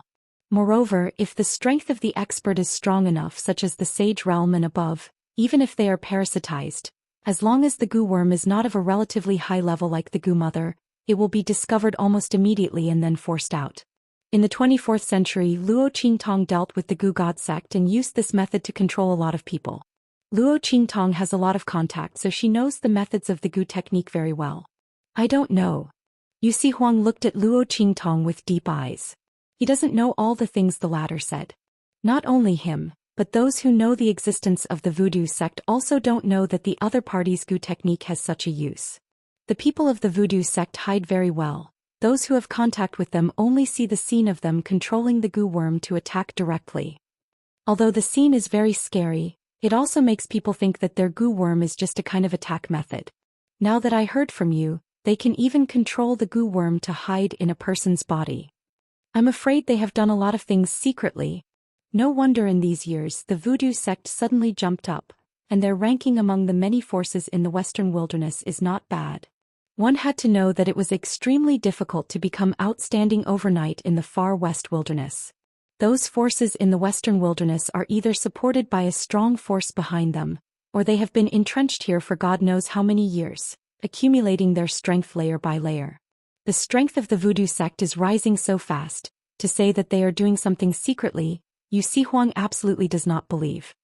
Moreover, if the strength of the expert is strong enough, such as the Sage realm and above, even if they are parasitized, as long as the goo worm is not of a relatively high level like the goo mother, it will be discovered almost immediately and then forced out. In the 24th century, Luo Qingtong dealt with the goo god sect and used this method to control a lot of people. Luo Qingtong has a lot of contact, so she knows the methods of the goo technique very well. I don't know. Yu Si Huang looked at Luo Qingtong with deep eyes. He doesn't know all the things the latter said. Not only him, but those who know the existence of the voodoo sect also don't know that the other party's goo technique has such a use. The people of the voodoo sect hide very well. Those who have contact with them only see the scene of them controlling the goo worm to attack directly. Although the scene is very scary, it also makes people think that their goo worm is just a kind of attack method. Now that I heard from you, they can even control the goo worm to hide in a person's body. I'm afraid they have done a lot of things secretly. No wonder in these years the voodoo sect suddenly jumped up, and their ranking among the many forces in the Western wilderness is not bad. One had to know that it was extremely difficult to become outstanding overnight in the far west wilderness. Those forces in the Western wilderness are either supported by a strong force behind them, or they have been entrenched here for God knows how many years, accumulating their strength layer by layer. The strength of the voodoo sect is rising so fast, to say that they are doing something secretly, Yu Si Huang absolutely does not believe.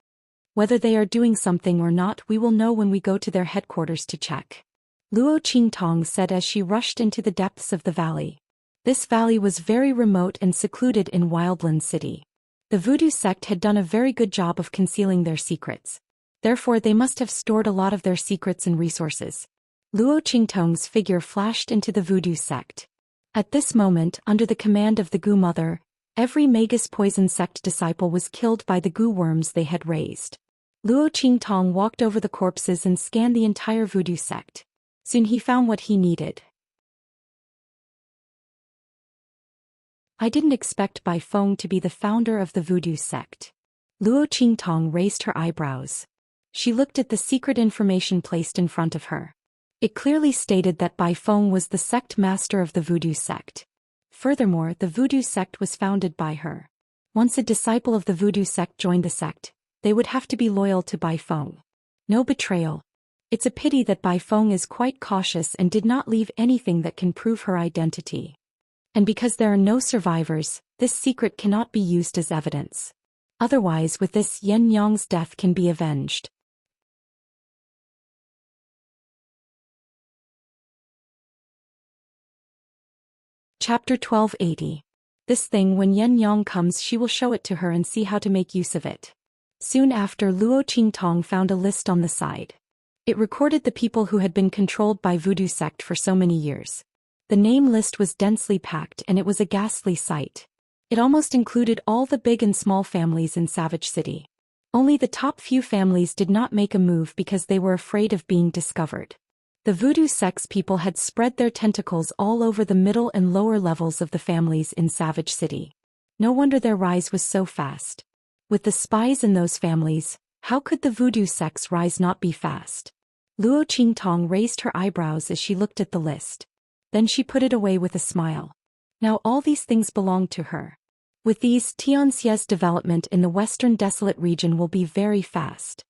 Whether they are doing something or not, we will know when we go to their headquarters to check. Luo Qingtong said as she rushed into the depths of the valley. This valley was very remote and secluded in Wildland City. The voodoo sect had done a very good job of concealing their secrets. Therefore they must have stored a lot of their secrets and resources. Luo Qingtong's figure flashed into the voodoo sect. At this moment, under the command of the goo mother, every Magus poison sect disciple was killed by the goo worms they had raised. Luo Qingtong walked over the corpses and scanned the entire voodoo sect. Soon he found what he needed. I didn't expect Bai Feng to be the founder of the voodoo sect. Luo Qingtong raised her eyebrows. She looked at the secret information placed in front of her. It clearly stated that Bai Feng was the sect master of the voodoo sect. Furthermore, the voodoo sect was founded by her. Once a disciple of the voodoo sect joined the sect, they would have to be loyal to Bai Feng. No betrayal. It's a pity that Bai Feng is quite cautious and did not leave anything that can prove her identity. And because there are no survivors, this secret cannot be used as evidence. Otherwise, with this, Yen Yang's death can be avenged. Chapter 1280. This thing, when Yen Yang comes, she will show it to her and see how to make use of it. Soon after, Luo Qingtong found a list on the side. It recorded the people who had been controlled by voodoo sect for so many years. The name list was densely packed and it was a ghastly sight. It almost included all the big and small families in Savage City. Only the top few families did not make a move because they were afraid of being discovered. The voodoo sect's people had spread their tentacles all over the middle and lower levels of the families in Savage City. No wonder their rise was so fast. With the spies in those families, how could the voodoo sect's rise not be fast? Luo Qingtong raised her eyebrows as she looked at the list. Then she put it away with a smile. Now all these things belonged to her. With these, Xianxia's development in the western desolate region will be very fast.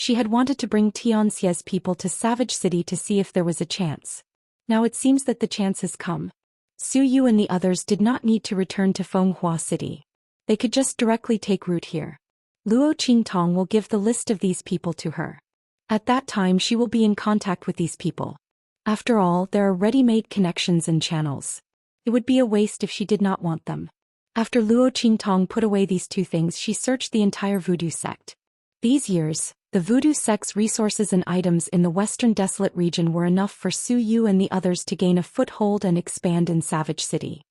She had wanted to bring Xianxia's people to Savage City to see if there was a chance. Now it seems that the chance has come. Su Yu and the others did not need to return to Fenghua City. They could just directly take root here. Luo Qingtong will give the list of these people to her. At that time she will be in contact with these people. After all, there are ready-made connections and channels. It would be a waste if she did not want them. After Luo Qingtong put away these two things, she searched the entire voodoo sect. These years, the voodoo sect's resources and items in the western desolate region were enough for Su Yu and the others to gain a foothold and expand in Savage City.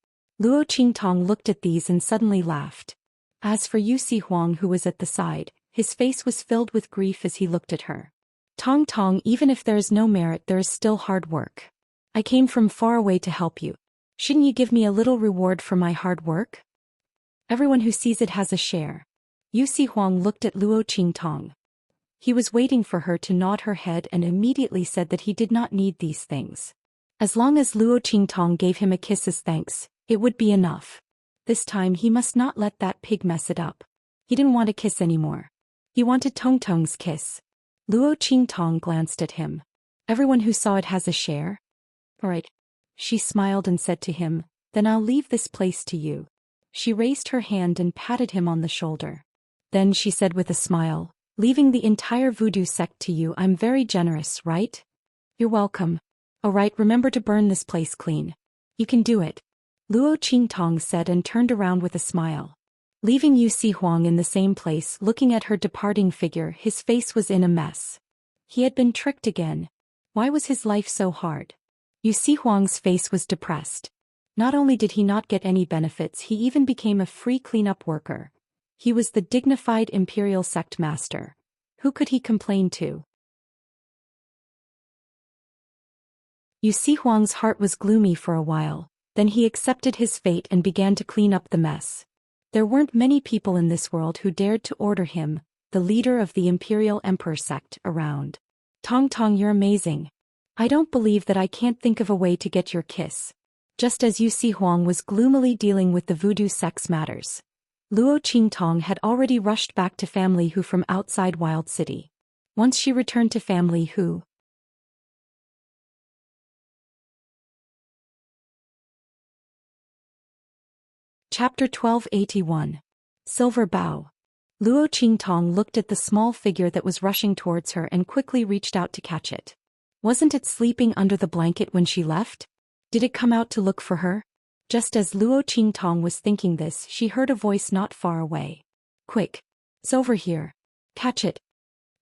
Luo Qingtong looked at these and suddenly laughed. As for Yu Si Huang, who was at the side, his face was filled with grief as he looked at her. Tong Tong, even if there is no merit, there is still hard work. I came from far away to help you. Shouldn't you give me a little reward for my hard work? Everyone who sees it has a share. Yu Si Huang looked at Luo Qingtong. He was waiting for her to nod her head and immediately said that he did not need these things. As long as Luo Qingtong gave him a kiss as thanks, it would be enough. This time he must not let that pig mess it up. He didn't want a kiss anymore. He wanted Tong Tong's kiss. Luo Qingtong glanced at him. Everyone who saw it has a share? All right. She smiled and said to him, then I'll leave this place to you. She raised her hand and patted him on the shoulder. Then she said with a smile, leaving the entire voodoo sect to you, I'm very generous, right? You're welcome. All right, remember to burn this place clean. You can do it. Luo Qingtong said and turned around with a smile. Leaving Yu Si Huang in the same place, looking at her departing figure, his face was in a mess. He had been tricked again. Why was his life so hard? Yu Si Huang's face was depressed. Not only did he not get any benefits, he even became a free cleanup worker. He was the dignified imperial sect master. Who could he complain to? Yu Si Huang's heart was gloomy for a while, then he accepted his fate and began to clean up the mess. There weren't many people in this world who dared to order him, the leader of the imperial emperor sect, around. Tong Tong, you're amazing. I don't believe that I can't think of a way to get your kiss. Just as Yu Si Huang was gloomily dealing with the voodoo sect's matters, Luo Qingtong had already rushed back to Family Hu from outside Wild City. Once she returned to Family Hu, Chapter 1281. Silver Bow. Luo Qingtong looked at the small figure that was rushing towards her and quickly reached out to catch it. Wasn't it sleeping under the blanket when she left? Did it come out to look for her? Just as Luo Qingtong was thinking this, she heard a voice not far away. Quick! It's over here. Catch it.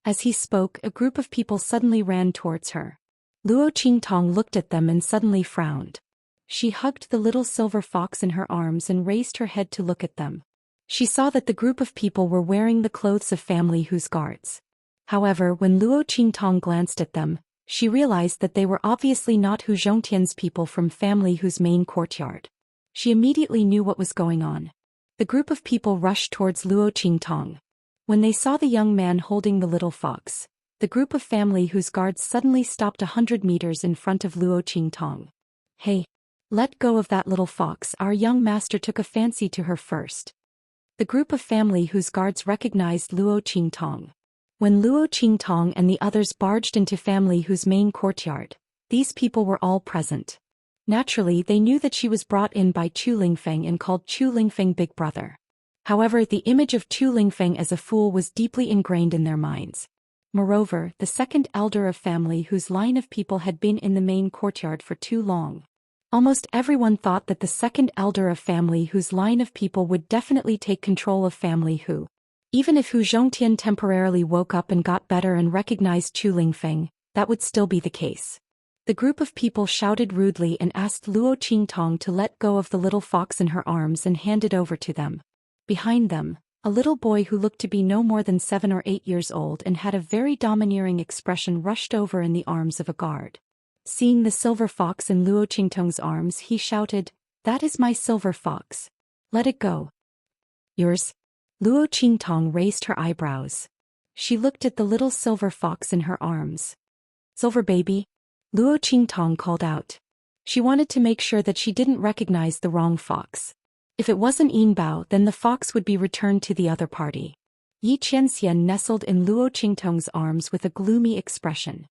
As he spoke, a group of people suddenly ran towards her. Luo Qingtong looked at them and suddenly frowned. She hugged the little silver fox in her arms and raised her head to look at them. She saw that the group of people were wearing the clothes of Family Hu's guards. However, when Luo Qingtong glanced at them, she realized that they were obviously not Hu Zhongtian's people from Family Hu's main courtyard. She immediately knew what was going on. The group of people rushed towards Luo Qingtong. When they saw the young man holding the little fox, the group of Family Hu's guards suddenly stopped 100 meters in front of Luo Qingtong. Hey! Let go of that little fox, our young master took a fancy to her first. The group of Family Hu's guards recognized Luo Qingtong. When Luo Qingtong and the others barged into Family Hu's main courtyard, these people were all present. Naturally, they knew that she was brought in by Chu Lingfeng and called Chu Lingfeng Big Brother. However, the image of Chu Lingfeng as a fool was deeply ingrained in their minds. Moreover, the second elder of Family Hu's line of people had been in the main courtyard for too long. Almost everyone thought that the second elder of Family Hu's line of people would definitely take control of Family Hu. Even if Hu Zhongtian temporarily woke up and got better and recognized Chu Lingfeng, that would still be the case. The group of people shouted rudely and asked Luo Qingtong to let go of the little fox in her arms and hand it over to them. Behind them, a little boy who looked to be no more than 7 or 8 years old and had a very domineering expression rushed over in the arms of a guard. Seeing the silver fox in Luo Qingtong's arms, he shouted, "That is my silver fox. Let it go." Yours? Luo Qingtong raised her eyebrows. She looked at the little silver fox in her arms. "Silver baby?" Luo Qingtong called out. She wanted to make sure that she didn't recognize the wrong fox. If it wasn't Yinbao, then the fox would be returned to the other party. Xianxia nestled in Luo Qingtong's arms with a gloomy expression.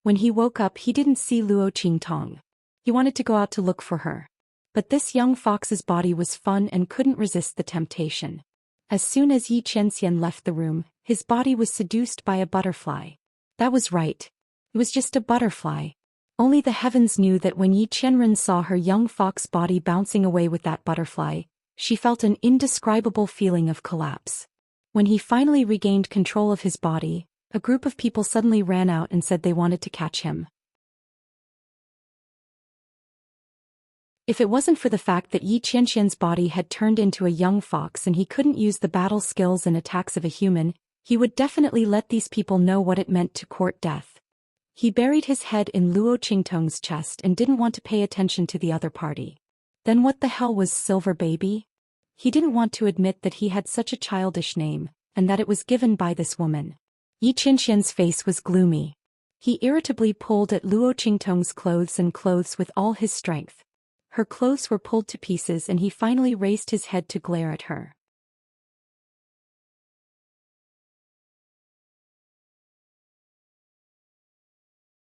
When he woke up, he didn't see Luo Qingtong. He wanted to go out to look for her. But this young fox's body was fun and couldn't resist the temptation. As soon as Xianxia left the room, his body was seduced by a butterfly. That was right. It was just a butterfly. Only the heavens knew that when Yi Qianren saw her young fox body bouncing away with that butterfly, she felt an indescribable feeling of collapse. When he finally regained control of his body, a group of people suddenly ran out and said they wanted to catch him. If it wasn't for the fact that Yi Qianxian's body had turned into a young fox and he couldn't use the battle skills and attacks of a human, he would definitely let these people know what it meant to court death. He buried his head in Luo Qingtong's chest and didn't want to pay attention to the other party. Then what the hell was Silver Baby? He didn't want to admit that he had such a childish name, and that it was given by this woman. Xianxia's face was gloomy. He irritably pulled at Luo Qingtong's clothes with all his strength. Her clothes were pulled to pieces and he finally raised his head to glare at her.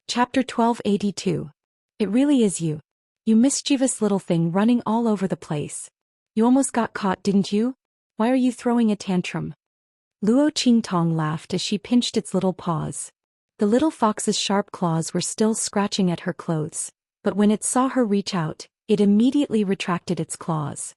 Chapter 1282. It really is you. You mischievous little thing running all over the place. You almost got caught, didn't you? Why are you throwing a tantrum? Luo Qingtong laughed as she pinched its little paws. The little fox's sharp claws were still scratching at her clothes, but when it saw her reach out, it immediately retracted its claws.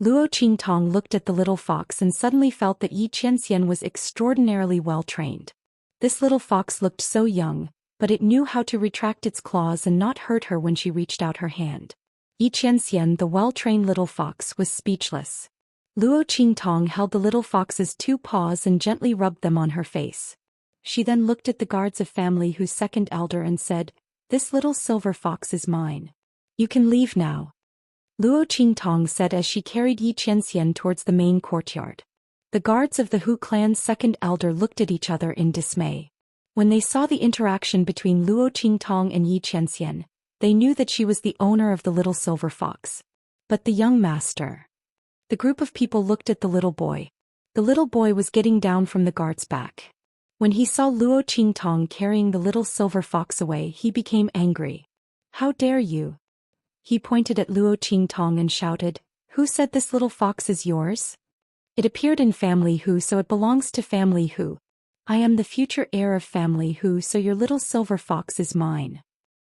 Luo Qingtong looked at the little fox and suddenly felt that Xianxia was extraordinarily well trained. This little fox looked so young, but it knew how to retract its claws and not hurt her when she reached out her hand. Xianxia, the well-trained little fox, was speechless. Luo Qingtong held the little fox's 2 paws and gently rubbed them on her face. She then looked at the guards of family whose second elder and said, "This little silver fox is mine. You can leave now." Luo Qingtong said as she carried Xianxia towards the main courtyard. The guards of the Hu clan's second elder looked at each other in dismay. When they saw the interaction between Luo Qingtong and Xianxia, they knew that she was the owner of the little silver fox. But the young master. The group of people looked at the little boy. The little boy was getting down from the guard's back. When he saw Luo Qingtong carrying the little silver fox away, he became angry. "How dare you?" He pointed at Luo Qingtong and shouted, "Who said this little fox is yours? It appeared in family Hu, so it belongs to family Hu. I am the future heir of family Hu, so your little silver fox is mine.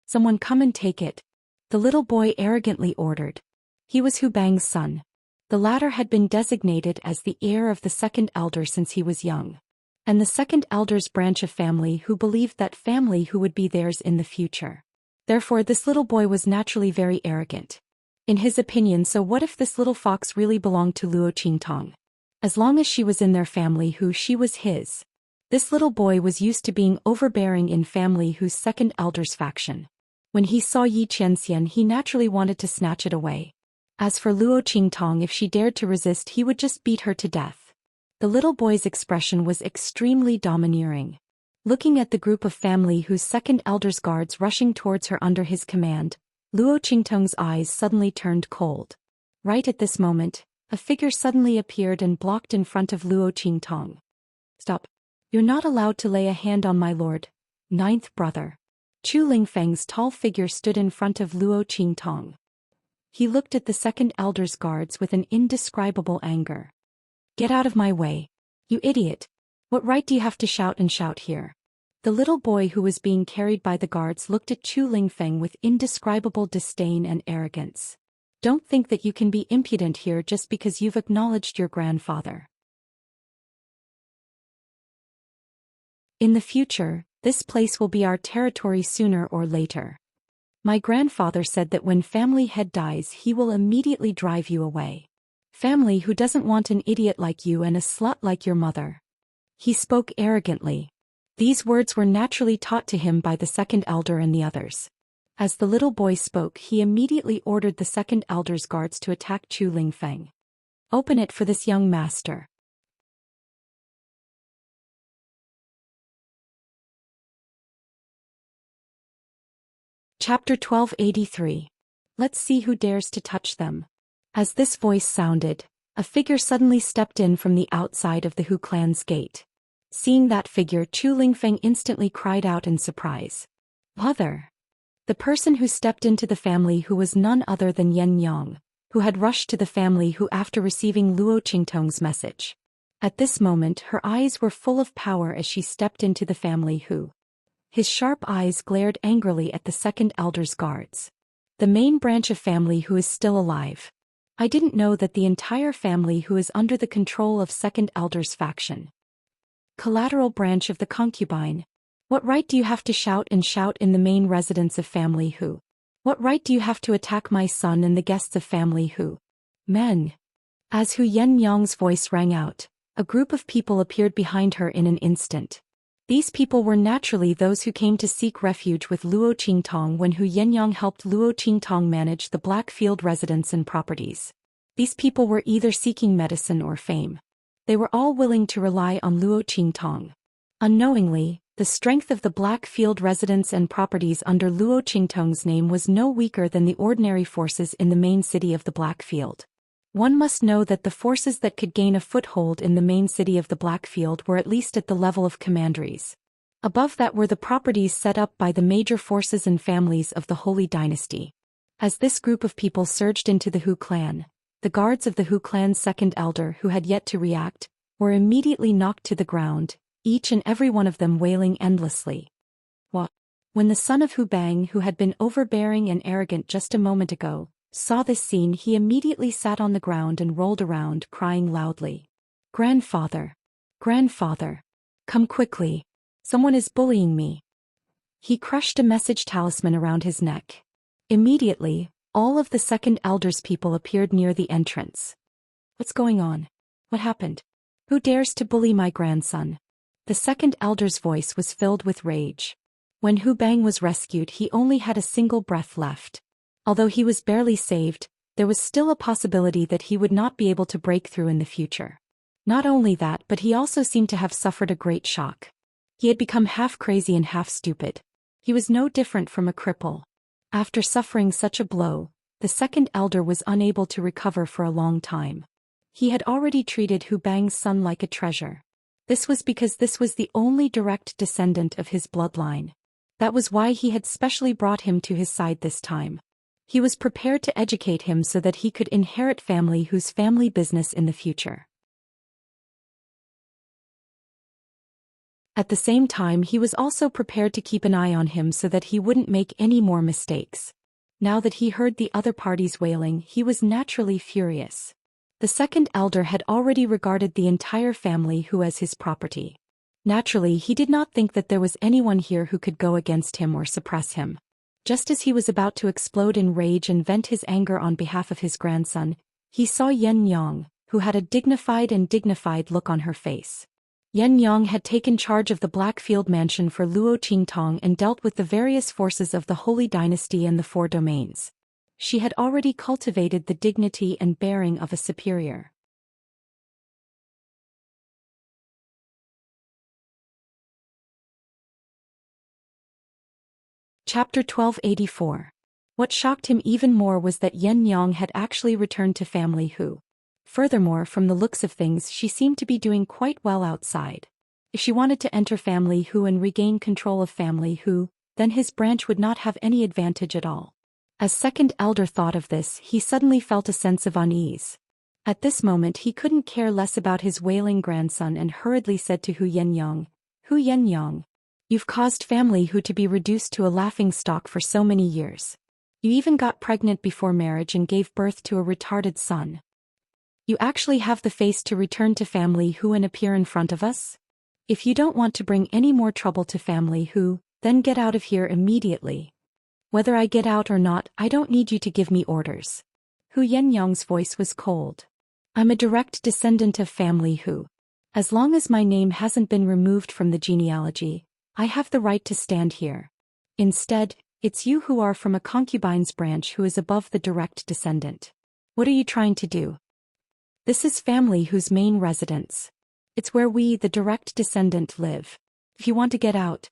Someone come and take it," the little boy arrogantly ordered. He was Hu Bang's son. The latter had been designated as the heir of the second elder since he was young. And the second elder's branch of family Hu believed that family Hu would be theirs in the future. Therefore this little boy was naturally very arrogant. In his opinion, so what if this little fox really belonged to Luo Qingtong? As long as she was in their family Hu, she was his. This little boy was used to being overbearing in family Hu's second elder's faction. When he saw Xianxia, he naturally wanted to snatch it away. As for Luo Qingtong, if she dared to resist, he would just beat her to death. The little boy's expression was extremely domineering. Looking at the group of family whose second elder's guards rushing towards her under his command, Luo Qingtong's eyes suddenly turned cold. Right at this moment, a figure suddenly appeared and blocked in front of Luo Qingtong. "Stop. You're not allowed to lay a hand on my lord, 9th brother." Chu Lingfeng's tall figure stood in front of Luo Qingtong. He looked at the second elder's guards with an indescribable anger. "Get out of my way. You idiot. What right do you have to shout here?" The little boy who was being carried by the guards looked at Chu Lingfeng with indescribable disdain and arrogance. "Don't think that you can be impudent here just because you've acknowledged your grandfather. In the future, this place will be our territory sooner or later. My grandfather said that when family head dies, he will immediately drive you away. Family who doesn't want an idiot like you and a slut like your mother." He spoke arrogantly. These words were naturally taught to him by the second elder and the others. As the little boy spoke, he immediately ordered the second elder's guards to attack Chu Lingfeng. "Open it for this young master." Chapter 1283. Let's see who dares to touch them. As this voice sounded, a figure suddenly stepped in from the outside of the Hu clan's gate. Seeing that figure, Chu Lingfeng instantly cried out in surprise. "Mother!" The person who stepped into the family Hu was none other than Yen Yang, who had rushed to the family Hu after receiving Luo Qingtong's message. At this moment, her eyes were full of power as she stepped into the family Hu. His sharp eyes glared angrily at the second elder's guards. "The main branch of family Hu is still alive. I didn't know that the entire family Hu is under the control of second elder's faction. Collateral branch of the concubine. What right do you have to shout in the main residence of family Hu? What right do you have to attack my son and the guests of family Hu? Men!" As Hu Yen Yang's voice rang out, a group of people appeared behind her in an instant. These people were naturally those who came to seek refuge with Luo Qingtong when Hu Yenyang helped Luo Qingtong manage the Blackfield residence and properties. These people were either seeking medicine or fame. They were all willing to rely on Luo Qingtong. Unknowingly, the strength of the Blackfield residence and properties under Luo Qingtong's name was no weaker than the ordinary forces in the main city of the Blackfield. One must know that the forces that could gain a foothold in the main city of the Blackfield were at least at the level of commanderies. Above that were the properties set up by the major forces and families of the Holy Dynasty. As this group of people surged into the Hu clan, the guards of the Hu clan's second elder who had yet to react, were immediately knocked to the ground, each and every one of them wailing endlessly. When the son of Hu Bang, who had been overbearing and arrogant just a moment ago, saw this scene, he immediately sat on the ground and rolled around, crying loudly. "Grandfather! Grandfather! Come quickly! Someone is bullying me!" He crushed a message talisman around his neck. Immediately, all of the second elder's people appeared near the entrance. "What's going on? What happened? Who dares to bully my grandson?" The second elder's voice was filled with rage. When Hu Bang was rescued, he only had a single breath left. Although he was barely saved, there was still a possibility that he would not be able to break through in the future. Not only that, but he also seemed to have suffered a great shock. He had become half crazy and half stupid. He was no different from a cripple. After suffering such a blow, the second elder was unable to recover for a long time. He had already treated Hu Bang's son like a treasure. This was because this was the only direct descendant of his bloodline. That was why he had specially brought him to his side this time. He was prepared to educate him so that he could inherit family whose family business in the future. At the same time, he was also prepared to keep an eye on him so that he wouldn't make any more mistakes. Now that he heard the other parties wailing, he was naturally furious. The second elder had already regarded the entire family Hu as his property. Naturally, he did not think that there was anyone here who could go against him or suppress him. Just as he was about to explode in rage and vent his anger on behalf of his grandson, he saw Yen Yang, who had a dignified look on her face. Yen Yang had taken charge of the Blackfield mansion for Luo Qingtong and dealt with the various forces of the Holy Dynasty and the Four Domains. She had already cultivated the dignity and bearing of a superior. Chapter 1284. What shocked him even more was that Yen Yang had actually returned to family Hu. Furthermore, from the looks of things, she seemed to be doing quite well outside. If she wanted to enter family Hu and regain control of family Hu, then his branch would not have any advantage at all. As second elder thought of this, he suddenly felt a sense of unease. At this moment he couldn't care less about his wailing grandson and hurriedly said to Hu Yenyang, "Hu Yenyang, you've caused family Hu to be reduced to a laughingstock for so many years. You even got pregnant before marriage and gave birth to a retarded son. You actually have the face to return to family Hu and appear in front of us? If you don't want to bring any more trouble to family Hu, then get out of here immediately. Whether I get out or not, I don't need you to give me orders." Hu Yenyang's voice was cold. "I'm a direct descendant of family Hu. As long as my name hasn't been removed from the genealogy, I have the right to stand here. Instead, it's you who are from a concubine's branch who is above the direct descendant. What are you trying to do? This is family Hu's main residence. It's where we, the direct descendant, live. If you want to get out,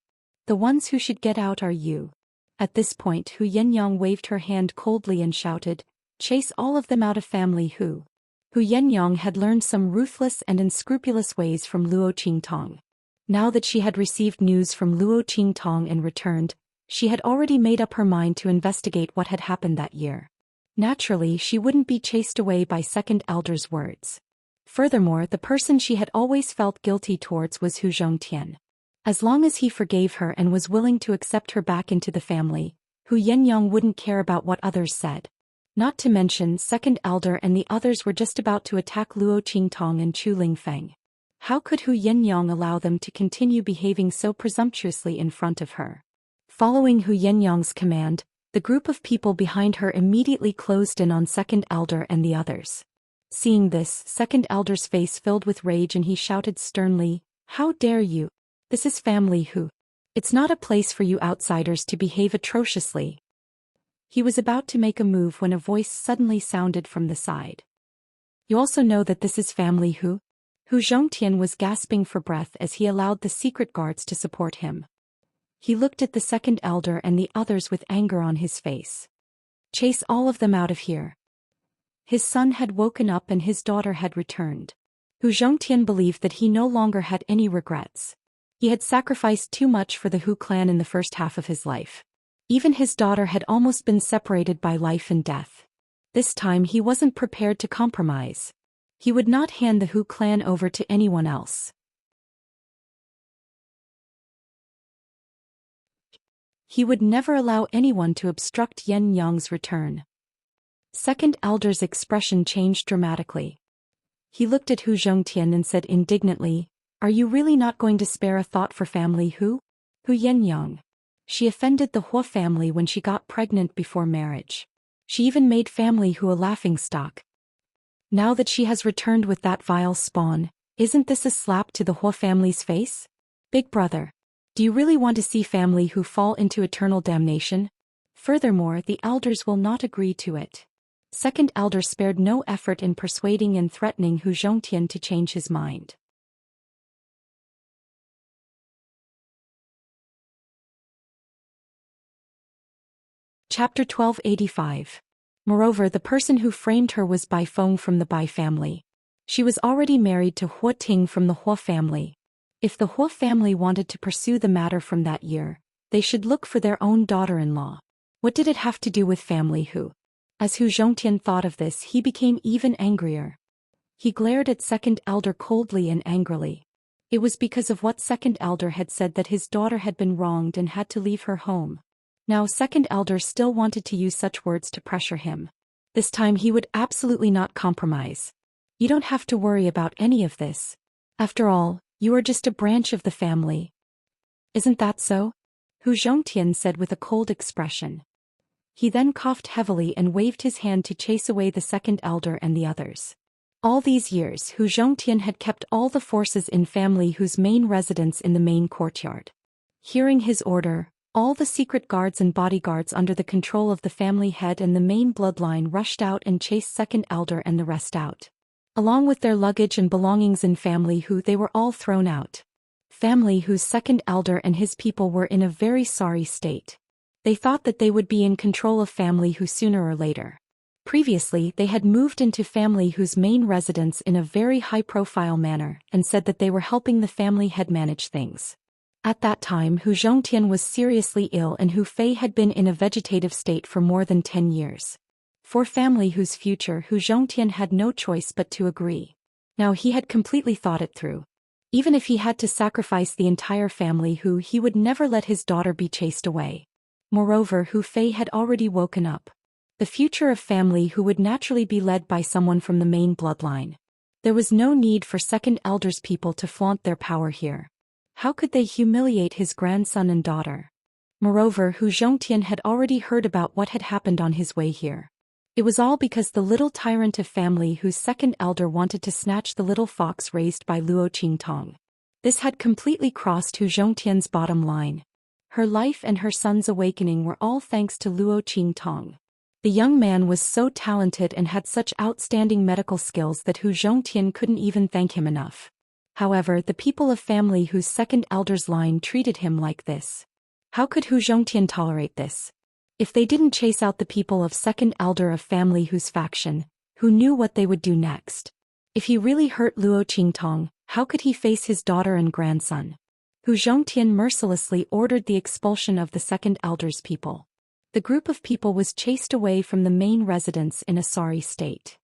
the ones who should get out are you." At this point, Hu Yenyang waved her hand coldly and shouted, "Chase all of them out of family Hu." Hu Yenyang had learned some ruthless and unscrupulous ways from Luo Qingtong. Now that she had received news from Luo Qingtong and returned, she had already made up her mind to investigate what had happened that year. Naturally, she wouldn't be chased away by second elder's words. Furthermore, the person she had always felt guilty towards was Hu Zhongtian. As long as he forgave her and was willing to accept her back into the family, Hu Yenyang wouldn't care about what others said. Not to mention, second elder and the others were just about to attack Luo Qingtong and Chu Lingfeng. How could Hu Yenyang allow them to continue behaving so presumptuously in front of her? Following Hu Yenyang's command, the group of people behind her immediately closed in on second elder and the others. Seeing this, second elder's face filled with rage and he shouted sternly, "How dare you! This is family Hu. It's not a place for you outsiders to behave atrociously. He was about to make a move when a voice suddenly sounded from the side. You also know that this is family Hu? Hu Zhongtian was gasping for breath as he allowed the secret guards to support him. He looked at the second elder and the others with anger on his face. Chase all of them out of here. His son had woken up and his daughter had returned. Hu Zhongtian believed that he no longer had any regrets. He had sacrificed too much for the Hu clan in the first half of his life. Even his daughter had almost been separated by life and death. This time he wasn't prepared to compromise. He would not hand the Hu clan over to anyone else. He would never allow anyone to obstruct Yen Yang's return. Second elder's expression changed dramatically. He looked at Hu Zhongtian and said indignantly, "Are you really not going to spare a thought for family Hu? Hu Yenyang. She offended the Hua family when she got pregnant before marriage. She even made family Hu a laughingstock. Now that she has returned with that vile spawn, isn't this a slap to the Hua family's face? Big brother, do you really want to see family Hu fall into eternal damnation? Furthermore, the elders will not agree to it." Second elder spared no effort in persuading and threatening Hu Zhongtian to change his mind. Chapter 1285. Moreover, the person who framed her was Bai Feng from the Bai family. She was already married to Hua Ting from the Hua family. If the Hua family wanted to pursue the matter from that year, they should look for their own daughter-in-law. What did it have to do with family Hu? As Hu Zhongtian thought of this, he became even angrier. He glared at second elder coldly and angrily. It was because of what second elder had said that his daughter had been wronged and had to leave her home. Now second elder still wanted to use such words to pressure him. This time he would absolutely not compromise. You don't have to worry about any of this. After all, you are just a branch of the family. Isn't that so? Hu Zhongtian said with a cold expression. He then coughed heavily and waved his hand to chase away the second elder and the others. All these years Hu Zhongtian had kept all the forces in family Hu's main residence in the main courtyard. Hearing his order, all the secret guards and bodyguards under the control of the family head and the main bloodline rushed out and chased second elder and the rest out. Along with their luggage and belongings in family Hu, they were all thrown out. Family Hu's second elder and his people were in a very sorry state. They thought that they would be in control of family Hu sooner or later. Previously, they had moved into family Hu's main residence in a very high-profile manner and said that they were helping the family head manage things. At that time, Hu Zhongtian was seriously ill and Hu Fei had been in a vegetative state for more than 10 years. For family Hu's future, Hu Zhongtian had no choice but to agree. Now he had completely thought it through. Even if he had to sacrifice the entire family Hu, he would never let his daughter be chased away. Moreover, Hu Fei had already woken up. The future of family Hu would naturally be led by someone from the main bloodline. There was no need for second elder's people to flaunt their power here. How could they humiliate his grandson and daughter? Moreover, Hu Zhongtian had already heard about what had happened on his way here. It was all because the little tyrant of family Hu's second elder wanted to snatch the little fox raised by Luo Qingtong. This had completely crossed Hu Zhongtian's bottom line. Her life and her son's awakening were all thanks to Luo Qingtong. The young man was so talented and had such outstanding medical skills that Hu Zhongtian couldn't even thank him enough. However, the people of family Hu's second elder's line treated him like this. How could Hu Zhongtian tolerate this? If they didn't chase out the people of second elder of family Hu's faction, who knew what they would do next? If he really hurt Luo Qingtong, how could he face his daughter and grandson? Hu Zhongtian mercilessly ordered the expulsion of the second elder's people. The group of people was chased away from the main residence in a sorry state.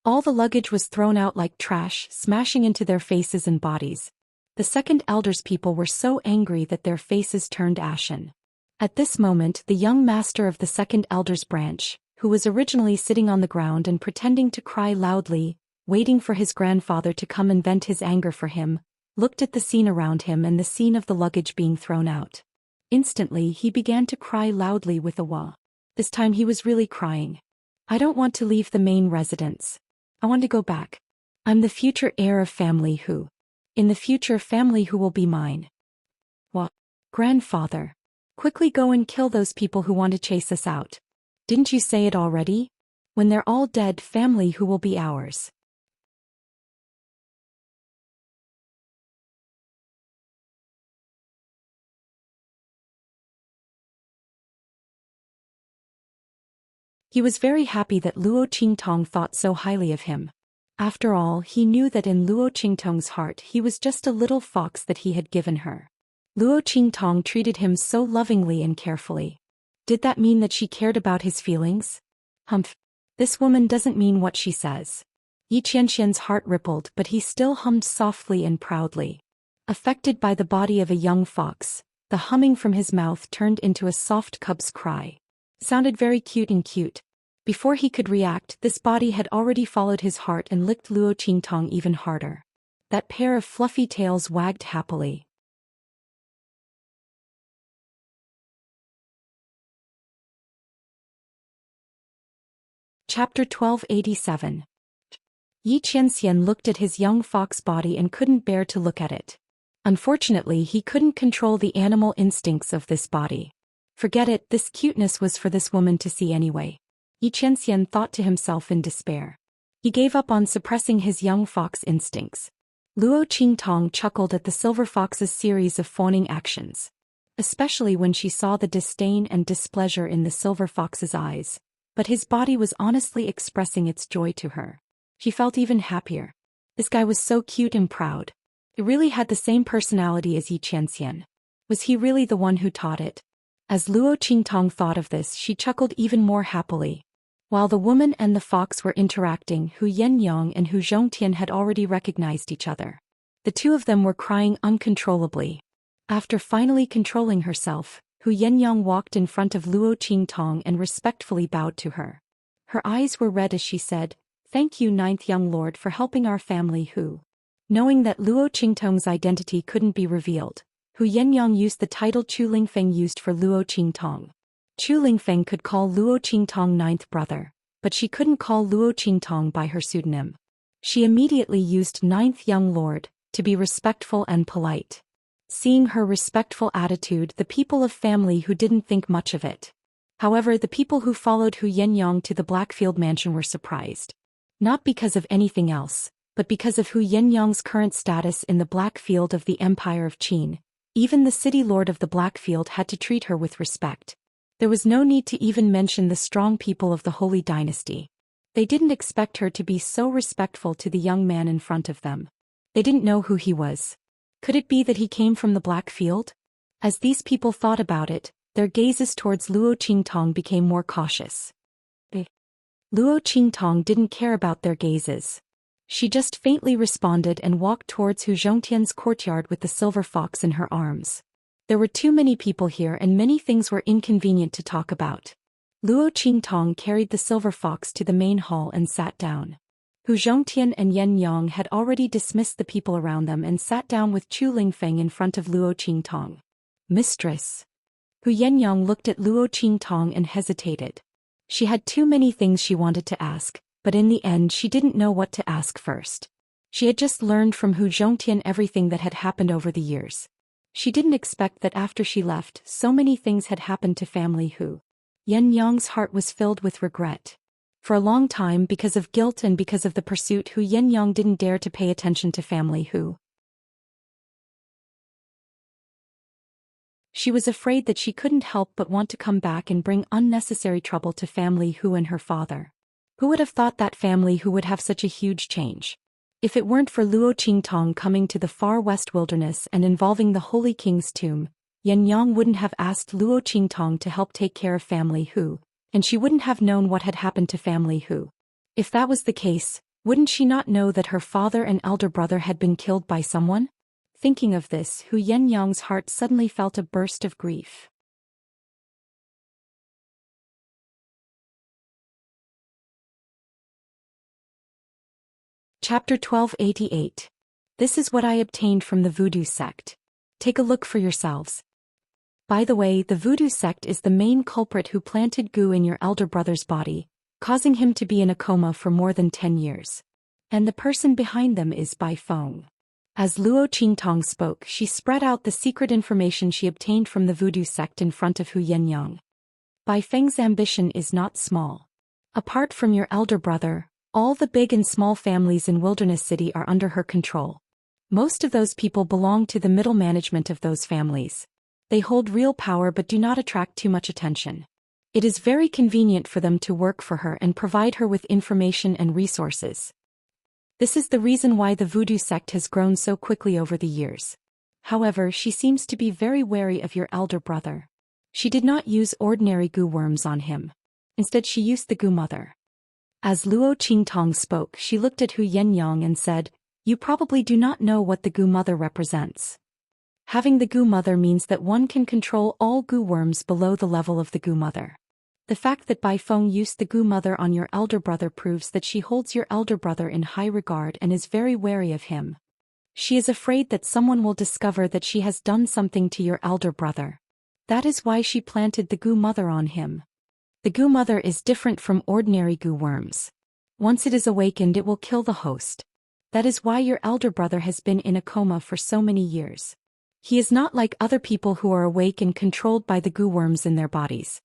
All the luggage was thrown out like trash, smashing into their faces and bodies. The second elder's people were so angry that their faces turned ashen. At this moment, the young master of the second elder's branch, who was originally sitting on the ground and pretending to cry loudly, waiting for his grandfather to come and vent his anger for him, looked at the scene around him and the scene of the luggage being thrown out. Instantly, he began to cry loudly with a wah. This time he was really crying. "I don't want to leave the main residence. I want to go back. I'm the future heir of family Hu. In the future family Hu will be mine. What? Grandfather. Quickly go and kill those people who want to chase us out. Didn't you say it already? When they're all dead, family Hu will be ours. He was very happy that Luo Qingtong thought so highly of him. After all, he knew that in Luo Qingtong's heart he was just a little fox that he had given her. Luo Qingtong treated him so lovingly and carefully. Did that mean that she cared about his feelings? Humph. This woman doesn't mean what she says. Xianxia's heart rippled, but he still hummed softly and proudly. Affected by the body of a young fox, the humming from his mouth turned into a soft cub's cry. Sounded very cute and cute. Before he could react, this body had already followed his heart and licked Luo Qingtong even harder. That pair of fluffy tails wagged happily. Chapter 1287. Xianxia looked at his young fox body and couldn't bear to look at it. Unfortunately, he couldn't control the animal instincts of this body. Forget it, this cuteness was for this woman to see anyway. Xianxia thought to himself in despair. He gave up on suppressing his young fox instincts. Luo Qingtong chuckled at the silver fox's series of fawning actions. Especially when she saw the disdain and displeasure in the silver fox's eyes. But his body was honestly expressing its joy to her. She felt even happier. This guy was so cute and proud. He really had the same personality as Xianxia. Was he really the one who taught it? As Luo Qingtong thought of this, she chuckled even more happily. While the woman and the fox were interacting, Hu Yenyang and Hu Zhongtian had already recognized each other. The two of them were crying uncontrollably. After finally controlling herself, Hu Yenyang walked in front of Luo Qingtong and respectfully bowed to her. Her eyes were red as she said, "Thank you, ninth young lord, for helping our family Hu." Knowing that Luo Qingtong's identity couldn't be revealed, Hu Yenyang used the title Chu Lingfeng used for Luo Qingtong. Chu Lingfeng could call Luo Qingtong ninth brother, but she couldn't call Luo Qingtong by her pseudonym. She immediately used ninth young lord, to be respectful and polite. Seeing her respectful attitude, the people of family Hu didn't think much of it. However, the people who followed Hu Yenyang to the Blackfield mansion were surprised. Not because of anything else, but because of Hu Yenyang's current status in the Blackfield of the Empire of Qin. Even the city lord of the Blackfield had to treat her with respect. There was no need to even mention the strong people of the Holy Dynasty. They didn't expect her to be so respectful to the young man in front of them. They didn't know who he was. Could it be that he came from the Blackfield? As these people thought about it, their gazes towards Luo Qingtong became more cautious. Luo Qingtong didn't care about their gazes. She just faintly responded and walked towards Hu Zhongtian's courtyard with the silver fox in her arms. There were too many people here and many things were inconvenient to talk about. Luo Qingtong carried the silver fox to the main hall and sat down. Hu Zhongtian and Yen Yang had already dismissed the people around them and sat down with Chu Lingfeng in front of Luo Qingtong. Mistress. Hu Yenyang looked at Luo Qingtong and hesitated. She had too many things she wanted to ask, but in the end she didn't know what to ask first. She had just learned from Hu Zhongtian everything that had happened over the years. She didn't expect that after she left, so many things had happened to family Hu. Yen Yang's heart was filled with regret. For a long time, because of guilt and because of the pursuit, Hu Yenyang didn't dare to pay attention to family Hu. She was afraid that she couldn't help but want to come back and bring unnecessary trouble to family Hu and her father. Who would have thought that family Hu would have such a huge change? If it weren't for Luo Qingtong coming to the far west wilderness and involving the Holy King's tomb, Yen Yang wouldn't have asked Luo Qingtong to help take care of family Hu, and she wouldn't have known what had happened to family Hu. If that was the case, wouldn't she not know that her father and elder brother had been killed by someone? Thinking of this, Hu Yenyang's heart suddenly felt a burst of grief. Chapter 1288. This is what I obtained from the Voodoo sect. Take a look for yourselves. By the way, the Voodoo sect is the main culprit who planted goo in your elder brother's body, causing him to be in a coma for more than 10 years. And the person behind them is Bai Feng. As Luo Qingtong spoke, she spread out the secret information she obtained from the voodoo sect in front of Hu Yenyang. Bai Feng's ambition is not small. Apart from your elder brother, all the big and small families in Wilderness City are under her control. Most of those people belong to the middle management of those families. They hold real power but do not attract too much attention. It is very convenient for them to work for her and provide her with information and resources. This is the reason why the voodoo sect has grown so quickly over the years. However, she seems to be very wary of your elder brother. She did not use ordinary goo worms on him. Instead she used the goo mother. As Luo Qingtong spoke, she looked at Hu Yenyang and said, "You probably do not know what the goo mother represents. Having the goo mother means that one can control all goo worms below the level of the goo mother. The fact that Bai Feng used the goo mother on your elder brother proves that she holds your elder brother in high regard and is very wary of him. She is afraid that someone will discover that she has done something to your elder brother. That is why she planted the goo mother on him. The goo mother is different from ordinary goo worms. Once it is awakened, it will kill the host. That is why your elder brother has been in a coma for so many years. He is not like other people who are awake and controlled by the goo worms in their bodies."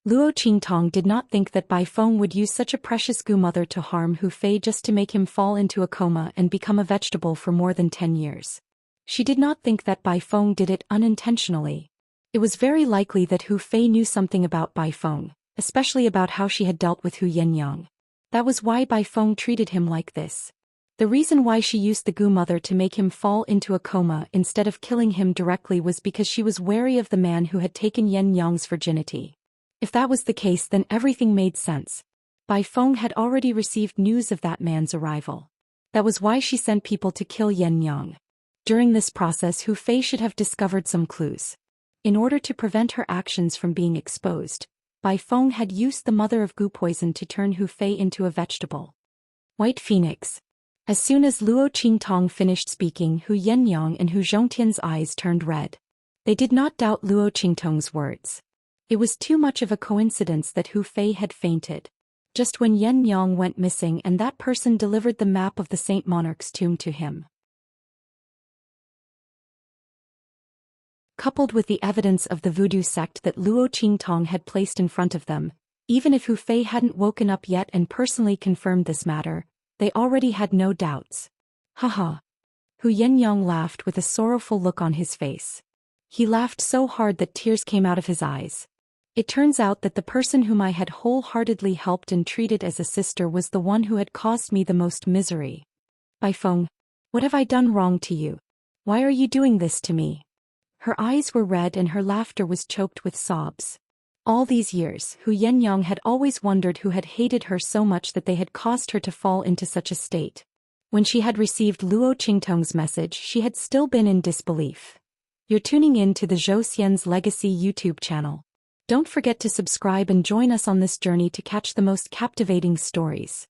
Luo Qingtong did not think that Bai Feng would use such a precious goo mother to harm Hu Fei just to make him fall into a coma and become a vegetable for more than 10 years. She did not think that Bai Feng did it unintentionally. It was very likely that Hu Fei knew something about Bai Feng, especially about how she had dealt with Hu Yenyang. That was why Bai Feng treated him like this. The reason why she used the goo mother to make him fall into a coma instead of killing him directly was because she was wary of the man who had taken Yenyang's virginity. If that was the case, then everything made sense. Bai Feng had already received news of that man's arrival. That was why she sent people to kill Yenyang. During this process, Hu Fei should have discovered some clues. In order to prevent her actions from being exposed, Bai Feng had used the mother of goo poison to turn Hu Fei into a vegetable. White Phoenix. As soon as Luo Qingtong finished speaking, Hu Yenyang and Hu Zhongtian's eyes turned red. They did not doubt Luo Qingtong's words. It was too much of a coincidence that Hu Fei had fainted just when Yenyang went missing and that person delivered the map of the Saint Monarch's tomb to him. Coupled with the evidence of the voodoo sect that Luo Qingtong had placed in front of them, even if Hu Fei hadn't woken up yet and personally confirmed this matter, they already had no doubts. Haha. Hu Yenyang laughed with a sorrowful look on his face. He laughed so hard that tears came out of his eyes. It turns out that the person whom I had wholeheartedly helped and treated as a sister was the one who had caused me the most misery. Bai Feng, what have I done wrong to you? Why are you doing this to me? Her eyes were red and her laughter was choked with sobs. All these years, Hu Yenyang had always wondered who had hated her so much that they had caused her to fall into such a state. When she had received Luo Qingtong's message, she had still been in disbelief. You're tuning in to the Zhou Xian's Legacy YouTube channel. Don't forget to subscribe and join us on this journey to catch the most captivating stories.